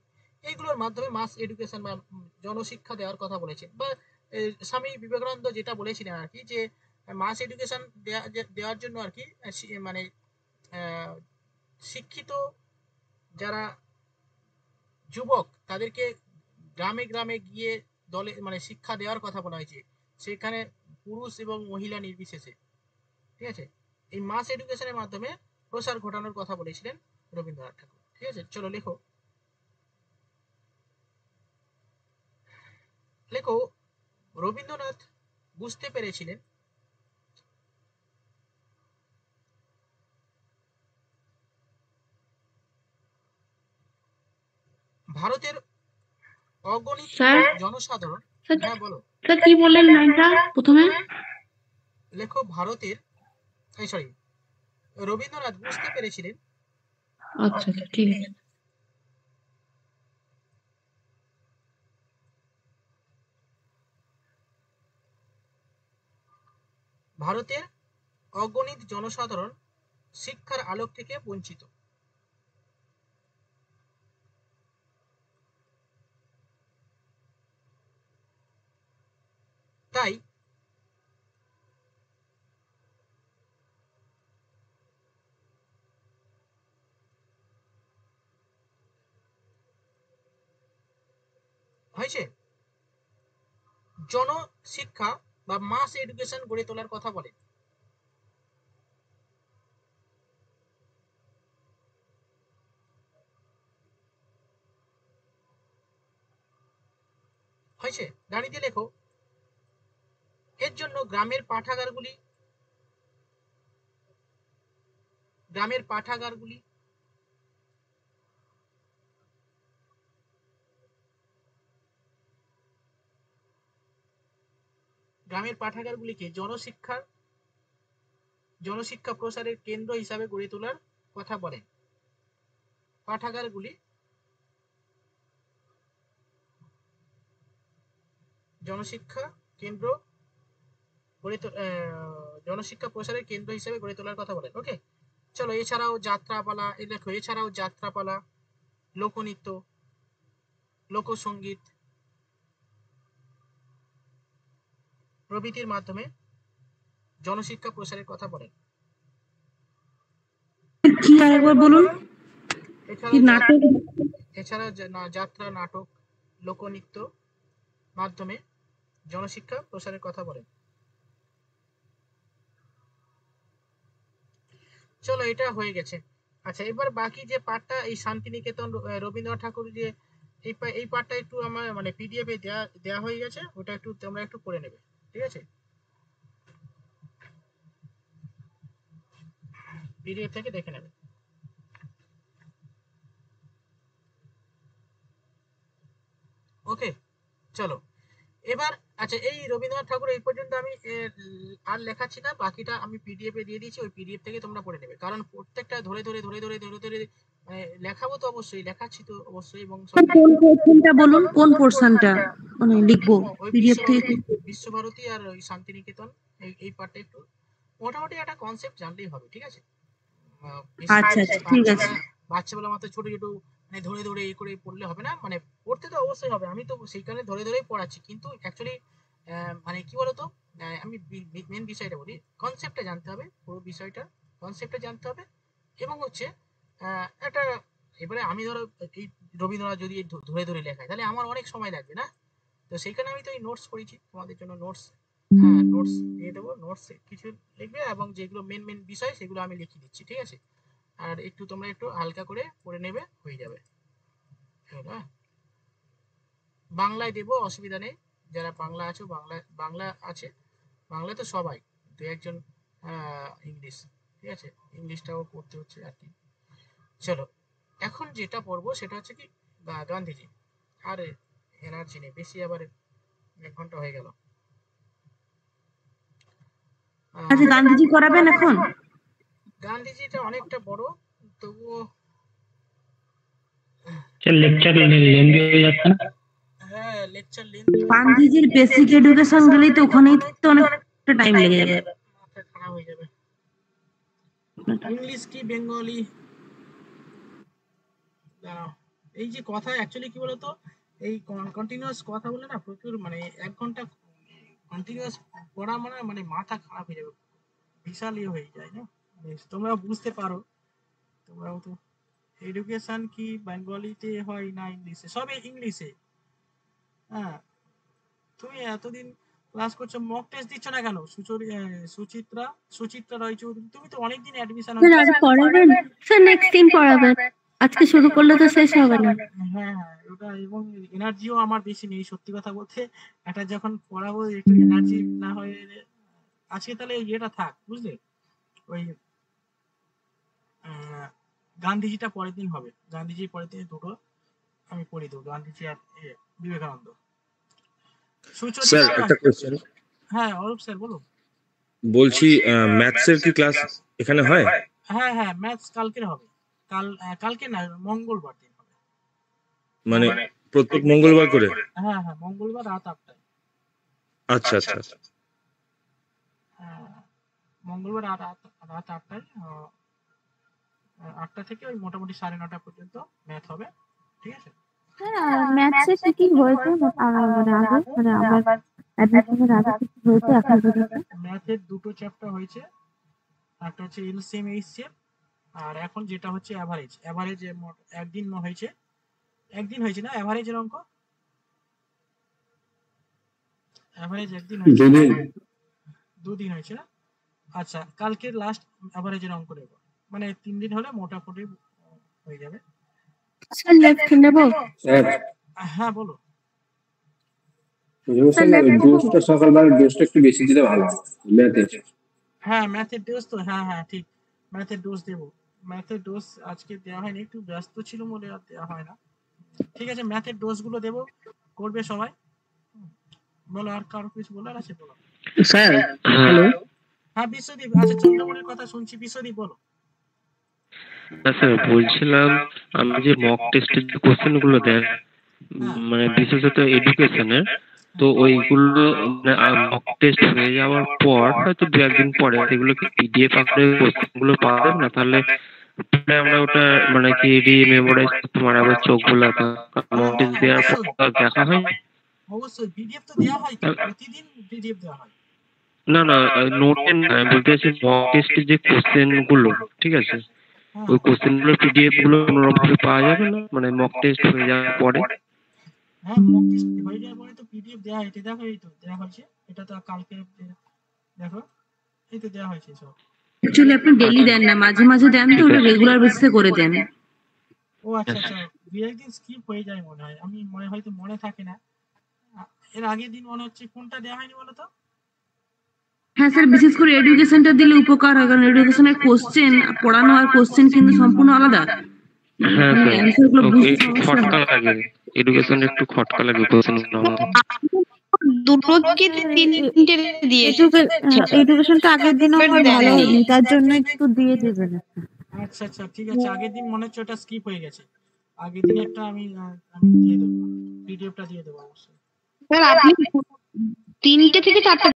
[SPEAKER 1] এইগুলোর মাধ্যমে মাস এডুকেশন বা জনশিক্ষা দেওয়ার কথা বলেছেন। বা স্বামী বিবেকানন্দ যেটা বলেছিলেন আর কি, যে মাস এডুকেশন দেওয়ার জন্য আর কি মানে শিক্ষিত যারা যুবক, তাদেরকে গ্রামে গ্রামে গিয়ে দলে মানে শিক্ষা দেওয়ার কথা বলা হয়েছে, সেখানে পুরুষ এবং মহিলা নির্বিশেষে। ঠিক আছে, এই মাস এডুকেশনের মাধ্যমে প্রসার ঘটানোর কথা বলেছিলেন রবীন্দ্রনাথ ঠাকুর। ঠিক আছে, চলো লেখো। রবীন্দ্রনাথ বুঝতে পেরেছিলেন ভারতের অগণিত
[SPEAKER 3] স্যার
[SPEAKER 1] জনসাধারণ। হ্যাঁ বলো।
[SPEAKER 3] স্যার কি বললেন লাইনটা প্রথমে?
[SPEAKER 1] লেখো ভারতের, সরি, রবীন্দ্রনাথ বুঝতে পেরেছিলেন
[SPEAKER 3] আচ্ছা আচ্ছা, ঠিক আছে।
[SPEAKER 1] ভারতের অগণিত জনসাধারণ শিক্ষার আলোক থেকে বঞ্চিত। তাই হয়েছে। জনশিক্ষা বা মাস এডুকেশন গড়ে তোলার কথা বলেন। হয়েছে, দাঁড়িয়ে দিয়ে লেখো। এর জন্য গ্রামের পাঠাগারগুলি গ্রামের পাঠাগারগুলিকে জনশিক্ষা প্রসারের কেন্দ্র হিসাবে গড়ে তোলার কথা বলেন। পাঠাগারগুলি জনশিক্ষা প্রসারের কেন্দ্র হিসাবে গড়ে তোলার কথা বলেন। ওকে, চলো এছাড়াও যাত্রাপালা, লোকনৃত্য, লোকসঙ্গীত প্রভৃতির মাধ্যমে জনশিক্ষা প্রসারের কথা বলেন।
[SPEAKER 2] কি আরেকবার বলুন। কি নাটক?
[SPEAKER 1] এছাড়া যাত্রা, নাটক, লোকনৃত্য মাধ্যমে জনশিক্ষা প্রসারের কথা বলেন। চলো এটা হয়ে গেছে। আচ্ছা, এবার বাকি যে পার্টটা, এই শান্তিনিকেতন, রবীন্দ্রনাথ ঠাকুর, যে এই পার্টটা একটু আমার মানে পিডিএফ এ দেয়া হয়ে গেছে, ওটা একটু তোমরা একটু পড়ে নেবে, ঠিক আছে? পিডিএফ থেকে দেখে নেবে। ওকে, চলো এবার। আচ্ছা, এই রবীন্দ্রনাথ ঠাকুর এই পর্যন্ত আমি আর লেখাচ্ছি না, বাকিটা আমি পিডিএফ এ দিয়ে দিয়েছি, ওই পিডিএফ থেকে তোমরা পড়ে নেবে। কারণ প্রত্যেকটা ধরে ধরে লেখাবো তো অবশ্যই, লেখাচ্ছি তো অবশ্যই, এবং
[SPEAKER 2] কোন পোর্শনটা বলুন, কোন পোর্শনটা মানে লিখবো
[SPEAKER 1] ওই
[SPEAKER 2] পিডিএফ থেকে?
[SPEAKER 1] বিশ্বভারতী আর ওই শান্তিনিকেতন, এই পার্টটা একটু মোটামুটি একটা কনসেপ্ট জানলেই হবে, ঠিক আছে?
[SPEAKER 2] আচ্ছা আচ্ছা, ঠিক আছে।
[SPEAKER 1] বাচ্চা বলা মাত্র ছোট ছোট মানে ধরে ধরে এই করে পড়লে হবে না, মানে পড়তে তো অবশ্যই হবে, আমি তো সেই কারণে ধরে ধরেই পড়াচ্ছি, কিন্তু অ্যাকচুয়ালি মানে কি বলতো, আমি মেন বিষয়টা বলি, কনসেপ্টটা জানতে হবে, পুরো বিষয়টা কনসেপ্টটা জানতে হবে, এবং হচ্ছে একটা, এবারে আমি ধরো এই রবীন্দ্রনাথ যদি ধরে ধরে লেখায়, তাহলে আমার অনেক সময় লাগবে না, তো সেই কারণে আমি তো এই নোটস করেছি তোমাদের জন্য, নোটস নোটস দিয়ে দেবো, নোটস কিছু লিখবে, এবং যেগুলো মেন বিষয় সেগুলো আমি লিখে দিচ্ছি, ঠিক আছে? আর একটু তোমরা একটু হালকা করে পড়ে নেবে, হয়ে যাবে। বাংলায় দেবো, অসুবিধা নেই, যারা বাংলা আছো বাংলা আছে, বাংলা তো সবাই, দু একজন ইংলিশ, ঠিক আছে, ইংলিশটাও পড়তে হচ্ছে আর কি। চলো এখন যেটা পড়বো সেটা হচ্ছে কি, গান্ধীজি। আর এনার্জি নেই বেশি, আবার 1 ঘন্টা হয়ে গেল।
[SPEAKER 2] আচ্ছা, গান্ধীজি করাবেন এখন?
[SPEAKER 1] গান্ধীজিটা অনেকটা বড়, তবুও
[SPEAKER 5] লেকচার লেন্দি হয়ে যাচ্ছে না?
[SPEAKER 1] হ্যাঁ, লেকচার লিঙ্ক
[SPEAKER 2] গান্ধীজির বেসিক এডুকেশন গেলেই তো ওখানেই তো অনেকটা টাইম লেগে যাবে।
[SPEAKER 1] মাথা খারাপ হয়ে যাবে। ইংলিশ কি বেঙ্গলি, এই যে কথা অ্যাকচুয়ালি কি বলতো, এই কন্টিনিউয়াস কথা বলে না, প্রচুর মানে 1 ঘন্টা কন্টিনিউয়াস পড়া মানে মানে মাথা খারাপ হয়ে যাবে, বিশাল হয়ে যায় না, তোমরা বুঝতে পারো, তোমরাও তো। এডুকেশন কি বেঙ্গলিতে হয় না ইংলিশে? সবে ইংলিশে। হ্যাঁ, তুমি এতদিন ক্লাস করছো, মক টেস্ট দিচ্ছ না কেন? সুচিত্রা রায়চৌধুরী, তুমি তো অনেকদিন অ্যাডমিশন হয়েছে।
[SPEAKER 6] আজ পড়াবেন স্যার, নেক্সট দিন পড়াবেন, আজকে শুরু করলে তো শেষ হবে না।
[SPEAKER 1] হ্যাঁ ওটা, এবং এনার্জিও আমার বেশি নেই সত্যি কথা বলতে, এটা যখন পড়াবো একটু এনার্জি না হয়। আজকে তাহলে ইয়েটা থাক, বুঝলে, ওই গান্ধীজিটা পরের দিন হবে, গান্ধীজি পরের দিন দুটো আমি পড়ে দেবো, গান্ধীজি আর বিবেকানন্দ।
[SPEAKER 8] স্যার একটা কোশ্চেন,
[SPEAKER 1] হ্যাঁ অরূপ স্যার বলুন।
[SPEAKER 8] বলছি ম্যাথসের কি ক্লাস এখানে হয়?
[SPEAKER 1] হ্যাঁ ম্যাথস কালকের হবে, কালকে না, মঙ্গলবার দিন হবে।
[SPEAKER 8] মানে প্রত্যেক মঙ্গলবার করে?
[SPEAKER 1] হ্যাঁ মঙ্গলবার রাত 8টায়।
[SPEAKER 8] আচ্ছা আচ্ছা।
[SPEAKER 1] মঙ্গলবার রাত 8টায়, 8টা থেকে ওই মোটামুটি 9:30 পর্যন্ত ম্যাথ হবে, ঠিক আছে?
[SPEAKER 6] ম্যাথসে কি কি হয়েছে মানে আগে, মানে আমার অ্যাডমিশনের আগে কি কি হয়েছে এখন পর্যন্ত?
[SPEAKER 1] ম্যাথের দুটো চ্যাপ্টার হয়েছে, একটা হচ্ছে এলসিএম এইচসিএফ, আর এখন যেটা হচ্ছে অ্যাভারেজ। একদিন হয়েছে না অ্যাভারেজের অঙ্ক? অ্যাভারেজ একদিন হয়েছে,
[SPEAKER 9] দুদিন।
[SPEAKER 1] 2 দিন হয়েছে না? আচ্ছা, কালকে লাস্ট অ্যাভারেজের অঙ্ক নেব, মানে 3 দিন হলে মোটামুটি হয়ে যাবে।
[SPEAKER 6] স্যার লেফট নেব?
[SPEAKER 9] স্যার
[SPEAKER 1] হ্যাঁ বলো।
[SPEAKER 9] ডোজটা সকালবেলা ডোজটা একটু বেশি দিলে ভালো হয় ম্যাথে।
[SPEAKER 1] হ্যাঁ ম্যাথের ডোজ তো, হ্যাঁ হ্যাঁ ঠিক, ম্যাথের ডোজ দেবো। ম্যাথের ডোজ আজকে দেওয়া হয়নি, একটু ব্যস্ত ছিল বলে আর দেওয়া হয় না। ঠিক আছে, ম্যাথের ডোজগুলো দেবো, করবে সবাই। বলো, আর কারো কিছু বলার আছে বলো।
[SPEAKER 7] স্যার হ্যালো,
[SPEAKER 1] হ্যাঁ বিশ্বদীপ, আচ্ছা চন্দ্রমণির কথা শুনছি, বিশ্বদীপ বলো।
[SPEAKER 10] স্যার বলছিলাম, আমি যে মক টেস্টের যে কোশ্চেন গুলো দেন, মানে বিশেষত এডুকেশনের, তো ওইগুলো মক টেস্ট হয়ে যাওয়ার পর হয়তো 2-1 দিন পরে সেগুলোকে পিডিএফ আকারে কোশ্চেন গুলো পাবেন না? তাহলে আমরা ওটা মানে কি রিমেমোরাইজ করতে পারবো চোখ গুলো, মক টেস্ট দেওয়ার পর দেখা হয়।
[SPEAKER 1] অবশ্যই পিডিএফ তো দেওয়া হয়, তো প্রতিদিন পিডিএফ দেওয়া হয়।
[SPEAKER 10] না না, নোটে না, আমি বলতে চাইছি মক টেস্টের যে কোশ্চেন গুলো, ঠিক আছে, ওই কোশ্চেন গুলো পিডিএফ গুলো কোনোভাবে পাওয়া যাবে না, মানে মক টেস্ট হয়ে যাওয়ার পরে?
[SPEAKER 1] হ্যাঁ মক টেস্ট হয়ে যাওয়ার পরে তো পিডিএফ দেওয়া হয়, দেখো এই তো দেওয়া হয়েছে, এটা তো কালকে দেখো এই তো দেওয়া হয়েছে সব।
[SPEAKER 2] অ্যাকচুয়ালি আপনি ডেইলি দেন না, মাঝে মাঝে দেন, তো ওটা রেগুলার বেসিসে করে দেন।
[SPEAKER 1] ও আচ্ছা আচ্ছা, 2-1 দিন স্কিপ হয়ে যায় মনে হয়, আমি হয়তো মনে থাকে না। এর আগের দিন মনে হচ্ছে কোনটা দেওয়া হয়নি বলো তো?
[SPEAKER 2] হ্যাঁ স্যার, বিশেষ করে এডুকেশনটা দিলে উপকার হয়, কারণ এডুকেশনের কোশ্চেন পড়ানো আর কোশ্চেন কিন্তু সম্পূর্ণ আলাদা।
[SPEAKER 10] হ্যাঁ
[SPEAKER 2] মানে
[SPEAKER 10] স্যার,
[SPEAKER 2] অ্যান্সারগুলো বুঝতে
[SPEAKER 10] একটু
[SPEAKER 2] সমস্যা
[SPEAKER 10] খটকা
[SPEAKER 2] হয়।
[SPEAKER 10] লাগে, এডুকেশন একটু খটকা লাগে কোশ্চেন গুলো আমাদের।
[SPEAKER 6] দুটো কি তিনটে দিয়েছে? এডুকেশনটা আগের দিন আমার ভালো হয়নি, তার জন্য একটু দিয়ে দেবেন।
[SPEAKER 1] আচ্ছা আচ্ছা ঠিক আছে, আগের দিন মনে হচ্ছে ওটা স্কিপ হয়ে গেছে, আগের দিন একটা আমি দিয়ে দেবো, পিডিএফটা দিয়ে দেবো অবশ্যই।
[SPEAKER 6] স্যার আপনি 3টে থেকে 4টে